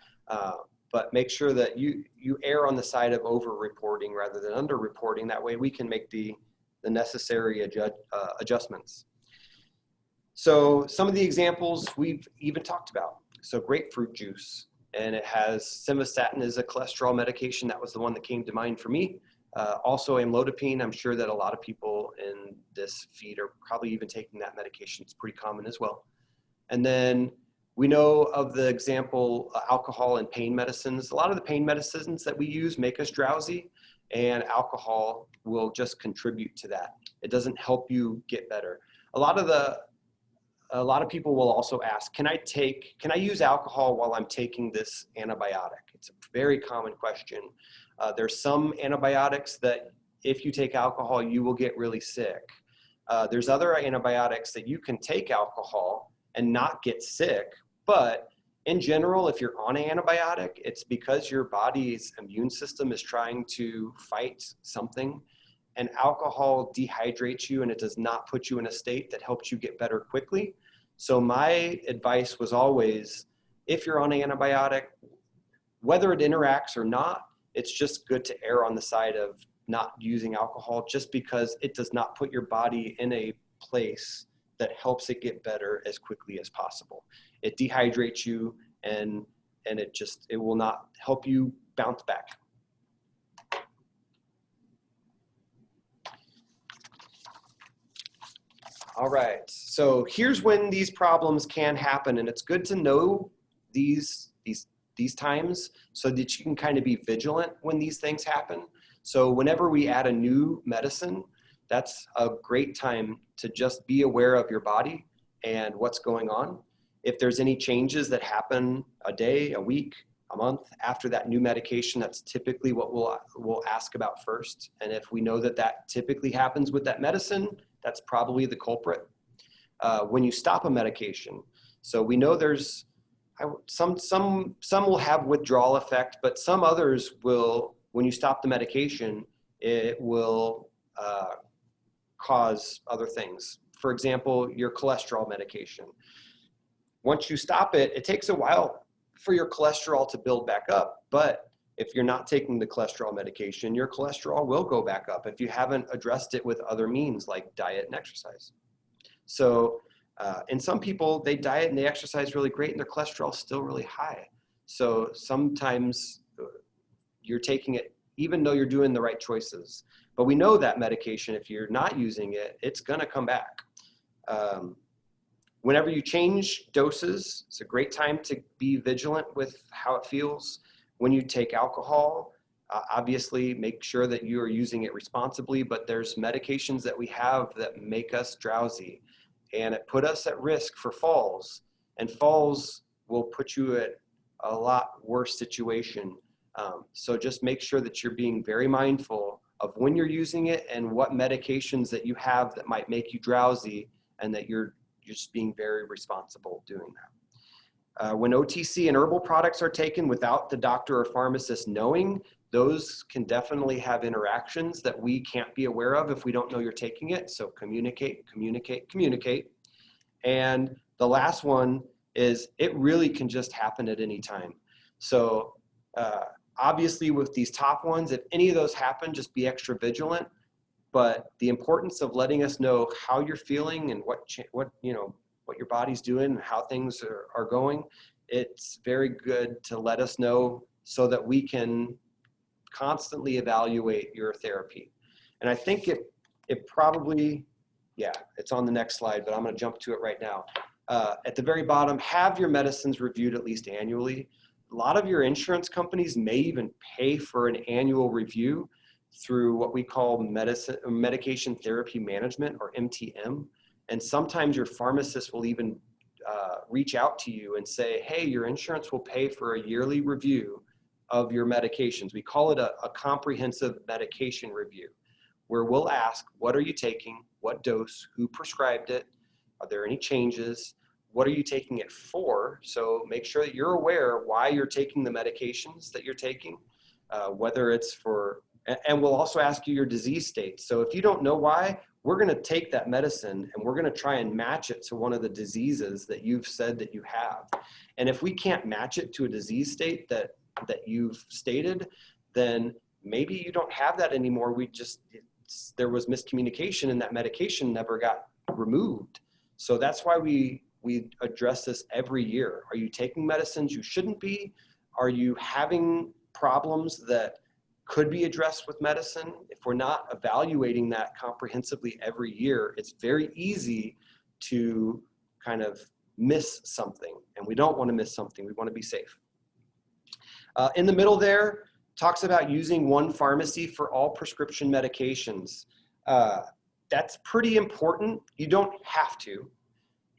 B: but make sure that you err on the side of over-reporting rather than under-reporting. That way we can make the necessary adjustments. So some of the examples we've even talked about. So grapefruit juice, and it has simvastatin is a cholesterol medication. That was the one that came to mind for me. Also amlodipine, I'm sure that a lot of people in this feed are probably even taking that medication. It's pretty common as well. And then we know of the example, alcohol and pain medicines. A lot of the pain medicines that we use make us drowsy, and alcohol will just contribute to that. It doesn't help you get better. A lot of people will also ask, can I use alcohol while I'm taking this antibiotic? It's a very common question. There's some antibiotics that if you take alcohol, you will get really sick. There's other antibiotics that you can take alcohol and not get sick, but in general, if you're on an antibiotic, it's because your body's immune system is trying to fight something, and alcohol dehydrates you and it does not put you in a state that helps you get better quickly. So my advice was always, if you're on an antibiotic, whether it interacts or not, it's just good to err on the side of not using alcohol, just because it does not put your body in a place that helps it get better as quickly as possible. It dehydrates you, and it will not help you bounce back. All right, so here's when these problems can happen, and it's good to know these times so that you can kind of be vigilant when these things happen. So whenever we add a new medicine, that's a great time to just be aware of your body and what's going on. If there's any changes that happen a day, a week, a month after that new medication, that's typically what we'll ask about first. And if we know that that typically happens with that medicine, that's probably the culprit. When you stop a medication, so we know there's some will have withdrawal effect, but some others will, when you stop the medication, it will cause other things. For example, your cholesterol medication. Once you stop it, it takes a while for your cholesterol to build back up. But if you're not taking the cholesterol medication, your cholesterol will go back up if you haven't addressed it with other means like diet and exercise. So and some people, they diet and they exercise really great and their cholesterol is still really high. So sometimes you're taking it even though you're doing the right choices. But we know that medication, if you're not using it, it's gonna come back. Whenever you change doses, it's a great time to be vigilant with how it feels. When you take alcohol, obviously make sure that you are using it responsibly, but there's medications that we have that make us drowsy, and it put us at risk for falls, and falls will put you at a lot worse situation. So just make sure that you're being very mindful of when you're using it and what medications that you have that might make you drowsy, and that you're just being very responsible doing that. When OTC and herbal products are taken without the doctor or pharmacist knowing, those can definitely have interactions that we can't be aware of if we don't know you're taking it. So communicate, communicate, communicate. And the last one is it really can just happen at any time. So obviously with these top ones, if any of those happen, just be extra vigilant. But the importance of letting us know how you're feeling and what your body's doing and how things are going, it's very good to let us know so that we can constantly evaluate your therapy. And I think it probably, yeah, it's on the next slide, but I'm going to jump to it right now. At the very bottom, have your medicines reviewed at least annually. A lot of your insurance companies may even pay for an annual review. through what we call medication therapy management, or MTM. And sometimes your pharmacist will even reach out to you and say, hey, your insurance will pay for a yearly review of your medications. We call it a comprehensive medication review, where we'll ask, what are you taking? What dose? Who prescribed it? Are there any changes? What are you taking it for? So make sure that you're aware why you're taking the medications that you're taking, whether it's for, and we'll also ask you your disease state. So if you don't know why, we're going to take that medicine and we're going to try and match it to one of the diseases that you've said that you have. And if we can't match it to a disease state that you've stated, then maybe you don't have that anymore. There was miscommunication and that medication never got removed. So that's why we address this every year. Are you taking medicines you shouldn't be? Are you having problems that could be addressed with medicine? If we're not evaluating that comprehensively every year, it's very easy to kind of miss something, and we don't want to miss something. We want to be safe. In the middle there, talks about using one pharmacy for all prescription medications. That's pretty important. You don't have to.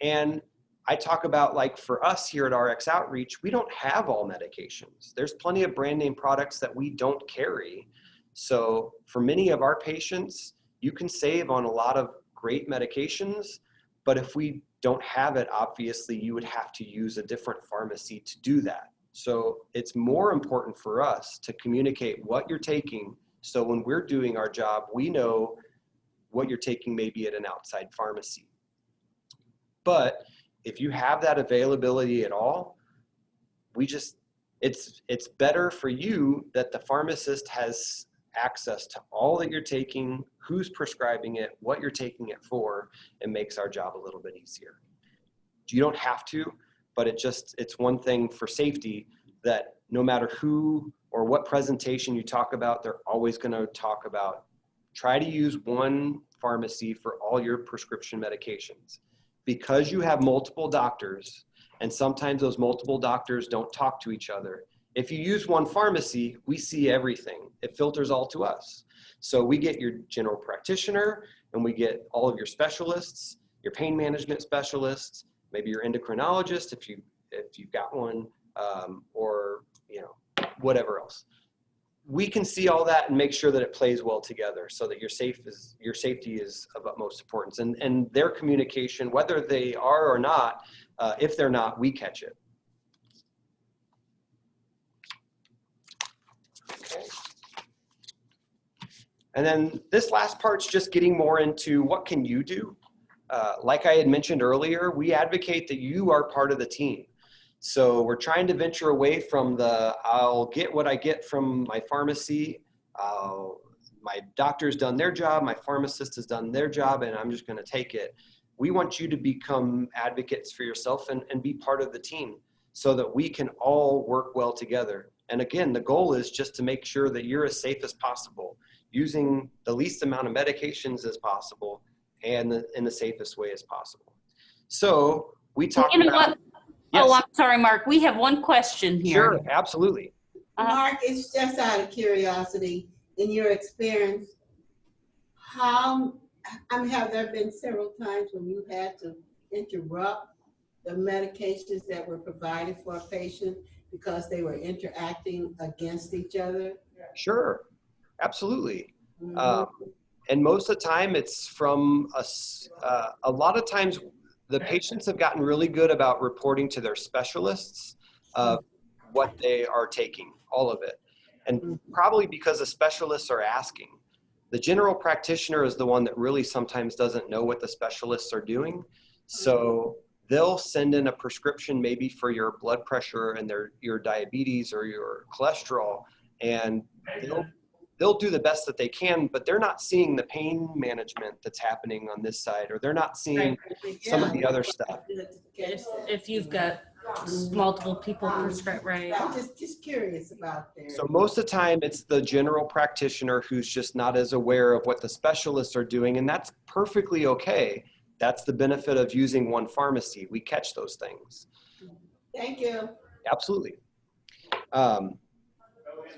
B: And I talk about, like, for us here at RX Outreach, we don't have all medications. There's plenty of brand name products that we don't carry. So for many of our patients, you can save on a lot of great medications, but if we don't have it, obviously you would have to use a different pharmacy to do that. So it's more important for us to communicate what you're taking, so when we're doing our job, we know what you're taking maybe at an outside pharmacy. But if you have that availability at all, it's better for you that the pharmacist has access to all that you're taking, who's prescribing it, what you're taking it for, and makes our job a little bit easier. You don't have to, but it's one thing for safety, that no matter who or what presentation you talk about, they're always going to talk about, try to use one pharmacy for all your prescription medications. Because you have multiple doctors, and sometimes those multiple doctors don't talk to each other. If you use one pharmacy, we see everything. It filters all to us. So we get your general practitioner, and we get all of your specialists, your pain management specialists, maybe your endocrinologist if you've got one, or whatever else. We can see all that and make sure that it plays well together, so that your safety is of utmost importance. And their communication, whether they are or not, if they're not, we catch it. Okay. And then this last part's just getting more into what can you do. Like I had mentioned earlier, we advocate that you are part of the team. So we're trying to venture away from I'll get what I get from my pharmacy. My doctor's done their job, my pharmacist has done their job, and I'm just going to take it. We want you to become advocates for yourself and be part of the team, so that we can all work well together. And again, the goal is just to make sure that you're as safe as possible, using the least amount of medications as possible, and in the safest way as possible. So we talk about... Yes.
C: Oh, I'm sorry, Mark. We have one question here.
B: Sure, absolutely.
D: Mark, it's just out of curiosity, in your experience, have there been several times when you had to interrupt the medications that were provided for a patient because they were interacting against each other?
B: Sure, absolutely.
D: Mm-hmm.
B: And most of the time it's from a lot of times the patients have gotten really good about reporting to their specialists what they are taking, all of it. And probably because the specialists are asking. The general practitioner is the one that really sometimes doesn't know what the specialists are doing. So they'll send in a prescription maybe for your blood pressure and your diabetes or your cholesterol, and they'll do the best that they can, but they're not seeing the pain management that's happening on this side, or they're not seeing some of the other stuff.
C: If you've got multiple people prescribed, right?
D: I'm just curious about that.
B: So most of the time it's the general practitioner who's just not as aware of what the specialists are doing, and that's perfectly okay. That's the benefit of using one pharmacy. We catch those things.
D: Thank you.
B: Absolutely.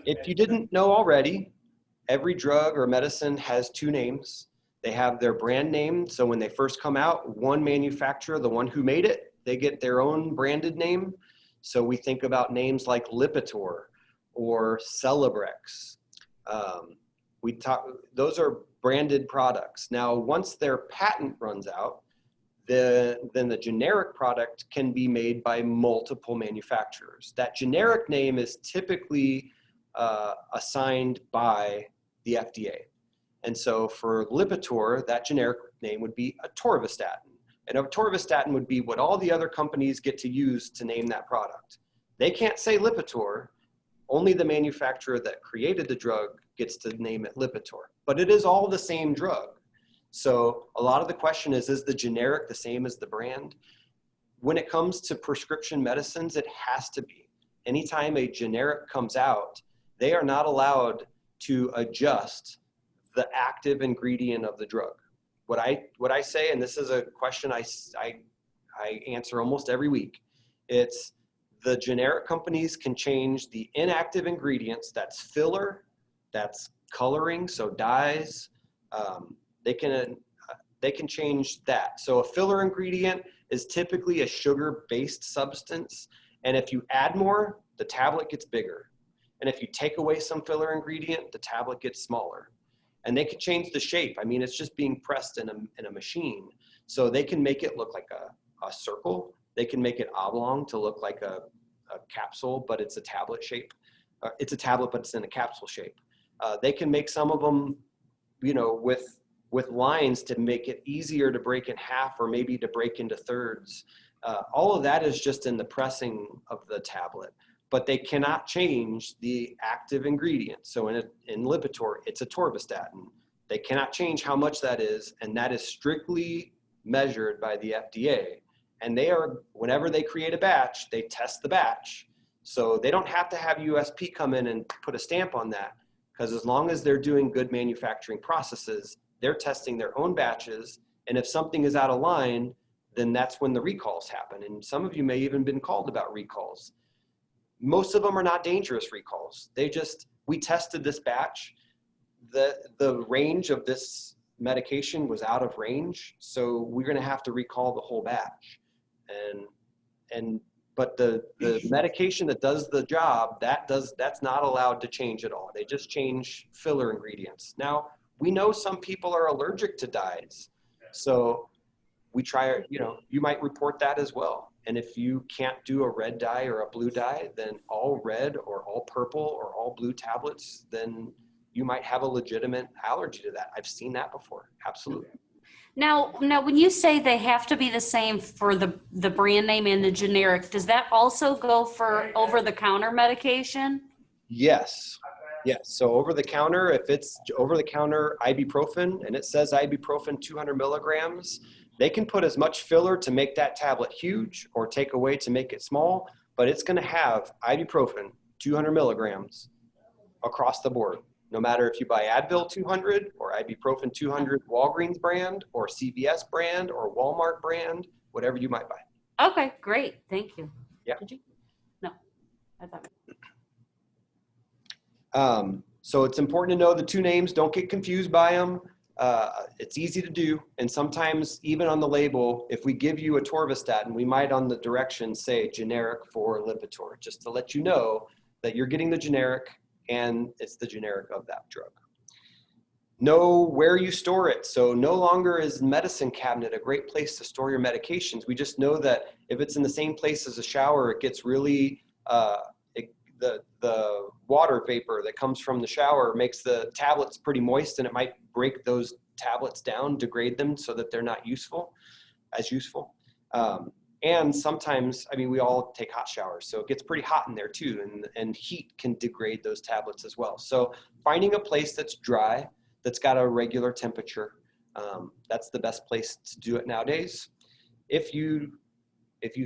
B: If you didn't know already, every drug or medicine has two names. They have their brand name. So when they first come out, one manufacturer, the one who made it, they get their own branded name. So we think about names like Lipitor or Celebrex. Those are branded products. Now, once their patent runs out, then the generic product can be made by multiple manufacturers. That generic name is typically assigned by the FDA. And so for Lipitor, that generic name would be atorvastatin. And atorvastatin would be what all the other companies get to use to name that product. They can't say Lipitor. Only the manufacturer that created the drug gets to name it Lipitor. But it is all the same drug. So a lot of the question is the generic the same as the brand? When it comes to prescription medicines, it has to be. Anytime a generic comes out, they are not allowed to adjust the active ingredient of the drug. What I say, and this is a question I answer almost every week, it's the generic companies can change the inactive ingredients, that's filler, that's coloring, so dyes, they can change that. So a filler ingredient is typically a sugar-based substance, and if you add more, the tablet gets bigger. And if you take away some filler ingredient, the tablet gets smaller. And they can change the shape. I mean, it's just being pressed in a machine. So they can make it look like a circle. They can make it oblong to look like a capsule, but it's a tablet shape. It's a tablet, but it's in a capsule shape. They can make some of them, with lines to make it easier to break in half or maybe to break into thirds. All of that is just in the pressing of the tablet, but they cannot change the active ingredient. So in Lipitor, it's atorvastatin. They cannot change how much that is, and that is strictly measured by the FDA. And whenever they create a batch, they test the batch. So they don't have to have USP come in and put a stamp on that, because as long as they're doing good manufacturing processes, they're testing their own batches. And if something is out of line, then that's when the recalls happen. And some of you may even been called about recalls. Most of them are not dangerous recalls. We tested this batch. The range of this medication was out of range. So we're gonna have to recall the whole batch. But the medication that does the job, that's not allowed to change at all. They just change filler ingredients. Now, we know some people are allergic to dyes. So we try, you might report that as well. And if you can't do a red dye or a blue dye, then all red or all purple or all blue tablets, then you might have a legitimate allergy to that. I've seen that before, absolutely.
C: Now, when you say they have to be the same for the brand name and the generic, does that also go for over-the-counter medication?
B: Yes. Yes. So over the counter, if it's over the counter ibuprofen and it says ibuprofen 200 milligrams, they can put as much filler to make that tablet huge or take away to make it small, but it's going to have ibuprofen 200 milligrams across the board. No matter if you buy Advil 200 or ibuprofen 200 Walgreens brand or CVS brand or Walmart brand, whatever you might buy.
C: Okay, great. Thank you.
B: Yeah.
C: Did you? No, I thought.
B: So it's important to know the two names. Don't get confused by them. It's easy to do. And sometimes even on the label, if we give you atorvastatin, we might on the direction say generic for Lipitor, just to let you know that you're getting the generic and it's the generic of that drug. Know where you store it. So no longer is medicine cabinet a great place to store your medications. We just know that if it's in the same place as a shower, it gets really, the water vapor that comes from the shower makes the tablets pretty moist, and it might break those tablets down, degrade them so that they're not as useful. And sometimes, we all take hot showers, so it gets pretty hot in there too, and heat can degrade those tablets as well. So finding a place that's dry, that's got a regular temperature, that's the best place to do it nowadays. If you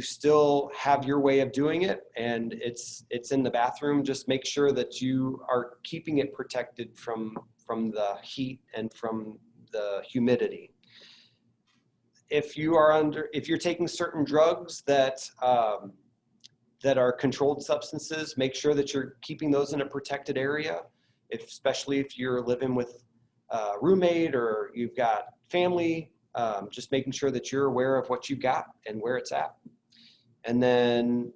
B: still have your way of doing it and it's in the bathroom, just make sure that you are keeping it protected from the heat and from the humidity. If you're taking certain drugs that are controlled substances, make sure that you're keeping those in a protected area. especially if you're living with a roommate or you've got family, just making sure that you're aware of what you've got and where it's at. And then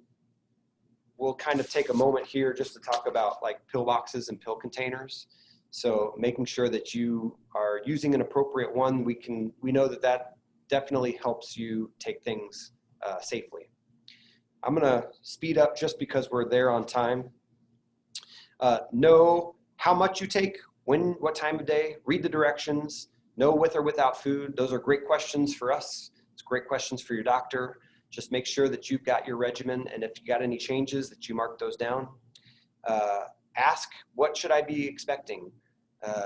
B: we'll kind of take a moment here just to talk about like pill boxes and pill containers. So making sure that you are using an appropriate one, we know that that definitely helps you take things safely. I'm gonna speed up just because we're there on time. Know how much you take, when, what time of day, read the directions, know with or without food. Those are great questions for us. It's great questions for your doctor. Just make sure that you've got your regimen, and if you got any changes that you mark those down. Ask, what should I be expecting?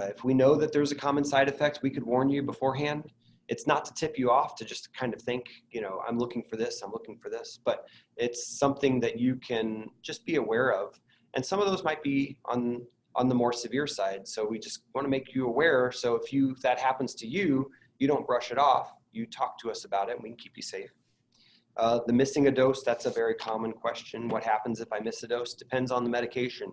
B: If we know that there's a common side effect, we could warn you beforehand. It's not to tip you off, to just kind of think, you know, I'm looking for this, I'm looking for this, but it's something that you can just be aware of. And some of those might be on the more severe side. So we just want to make you aware. So if that happens to you, you don't brush it off. You talk to us about it and we can keep you safe. The missing a dose, that's a very common question. What happens if I miss a dose? Depends on the medication.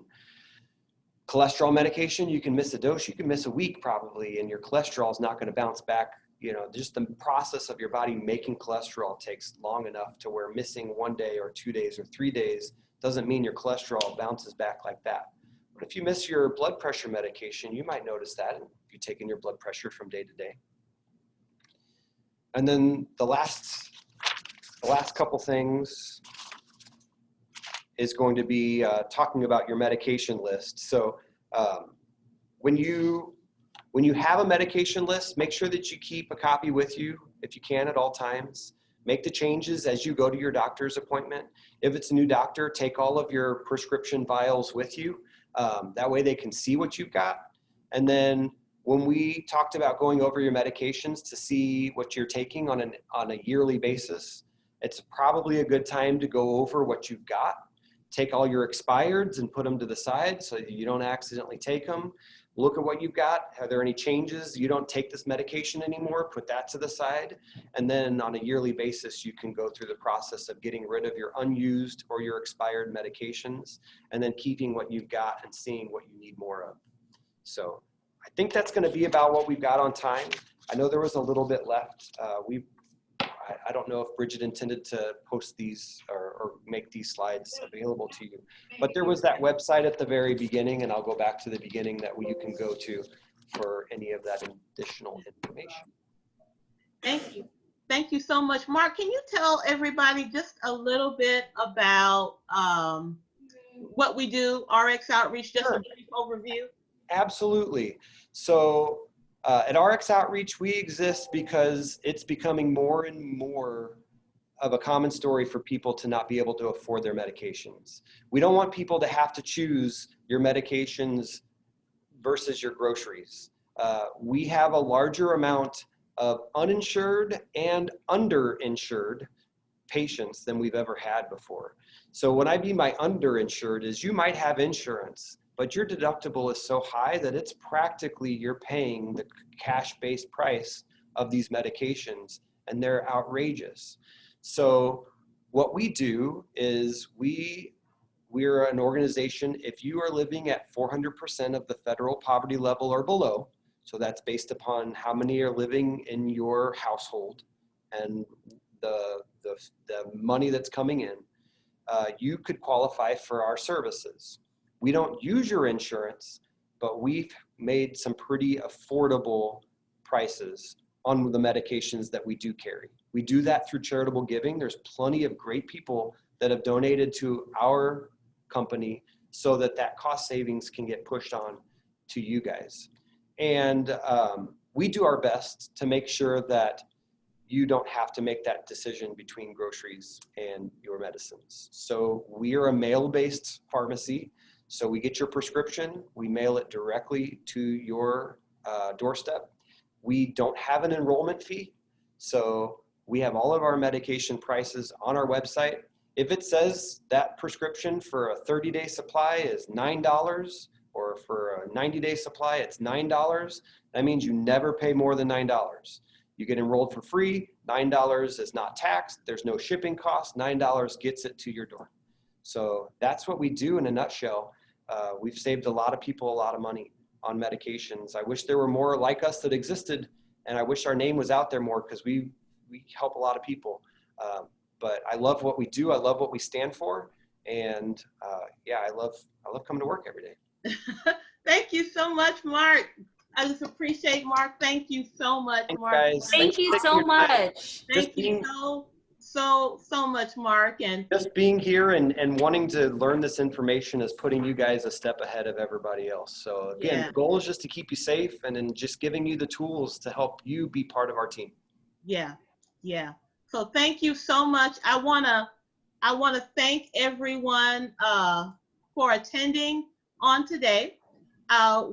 B: Cholesterol medication, you can miss a dose, you can miss a week probably, and your cholesterol is not going to bounce back. You know, just the process of your body making cholesterol takes long enough to where missing 1 day or 2 days or 3 days doesn't mean your cholesterol bounces back like that. But if you miss your blood pressure medication, you might notice that if you're taking your blood pressure from day to day. And then the last couple things is going to be talking about your medication list. So when you have a medication list, make sure that you keep a copy with you if you can at all times. Make the changes as you go to your doctor's appointment. If it's a new doctor, take all of your prescription vials with you. That way they can see what you've got. And then when we talked about going over your medications to see what you're taking on a yearly basis, it's probably a good time to go over what you've got. Take all your expireds and put them to the side so that you don't accidentally take them. Look at what you've got. Are there any changes? You don't take this medication anymore, put that to the side. And then on a yearly basis, you can go through the process of getting rid of your unused or your expired medications, and then keeping what you've got and seeing what you need more of. So I think that's going to be about what we've got on time. I know there was a little bit left. I don't know if Bridgette intended to post these or make these slides available to you, but there was that website at the very beginning, and I'll go back to the beginning that you can go to for any of that additional information.
A: Thank you. Thank you so much. Mark, can you tell everybody just a little bit about what we do, RX Outreach, just a brief overview?
B: Absolutely. So at RX Outreach, we exist because it's becoming more and more of a common story for people to not be able to afford their medications. We don't want people to have to choose your medications versus your groceries. We have a larger amount of uninsured and underinsured patients than we've ever had before. So when I mean by underinsured is you might have insurance, but your deductible is so high that it's practically you're paying the cash-based price of these medications, and they're outrageous. So what we do is we're an organization, if you are living at 400% of the federal poverty level or below, so that's based upon how many are living in your household and the money that's coming in, you could qualify for our services. We don't use your insurance, but we've made some pretty affordable prices on the medications that we do carry. We do that through charitable giving. There's plenty of great people that have donated to our company so that that cost savings can get pushed on to you guys. And we do our best to make sure that you don't have to make that decision between groceries and your medicines. So we are a mail-based pharmacy. So we get your prescription, we mail it directly to your doorstep. We don't have an enrollment fee. So we have all of our medication prices on our website. If it says that prescription for a 30-day supply is $9, or for a 90-day supply, it's $9, that means you never pay more than $9. You get enrolled for free, $9 is not taxed, there's no shipping cost, $9 gets it to your door. So that's what we do in a nutshell. We've saved a lot of people a lot of money on medications. I wish there were more like us that existed, and I wish our name was out there more, because we help a lot of people. But I love what we do. I love what we stand for. And yeah, I love coming to work every day.
A: Thank you so much, Mark. I just appreciate Mark. Thank you so much,
B: Thanks,
A: Mark.
B: guys.
C: Thank you so much.
A: Thank you so much, Mark. And
B: just being here and wanting to learn this information is putting you guys a step ahead of everybody else. So again,
A: Yeah.
B: the goal is just to keep you safe, and then just giving you the tools to help you be part of our team.
A: yeah, yeah. So thank you so much. I wanna thank everyone for attending on today.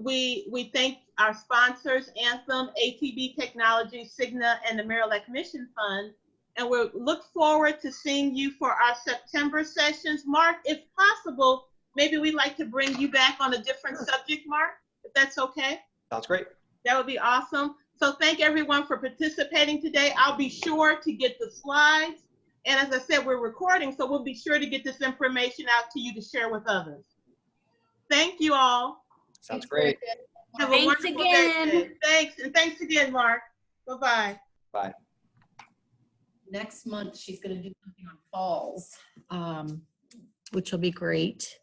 A: We thank our sponsors, Anthem, ATB Technology, Cigna, and the Maryland Mission Fund. And we look forward to seeing you for our September sessions. Mark, if possible, maybe we'd like to bring you back on a different subject, Mark, if that's okay.
B: Sounds great.
A: That would be awesome. So thank everyone for participating today. I'll be sure to get the slides. And as I said, we're recording, so we'll be sure to get this information out to you to share with others. Thank you all.
B: Sounds great.
A: Have a
C: Thanks
A: wonderful
C: again.
A: day. Thanks. And thanks again, Mark. Bye-bye.
B: Bye.
E: Next month, she's going to do something on falls, which will be great.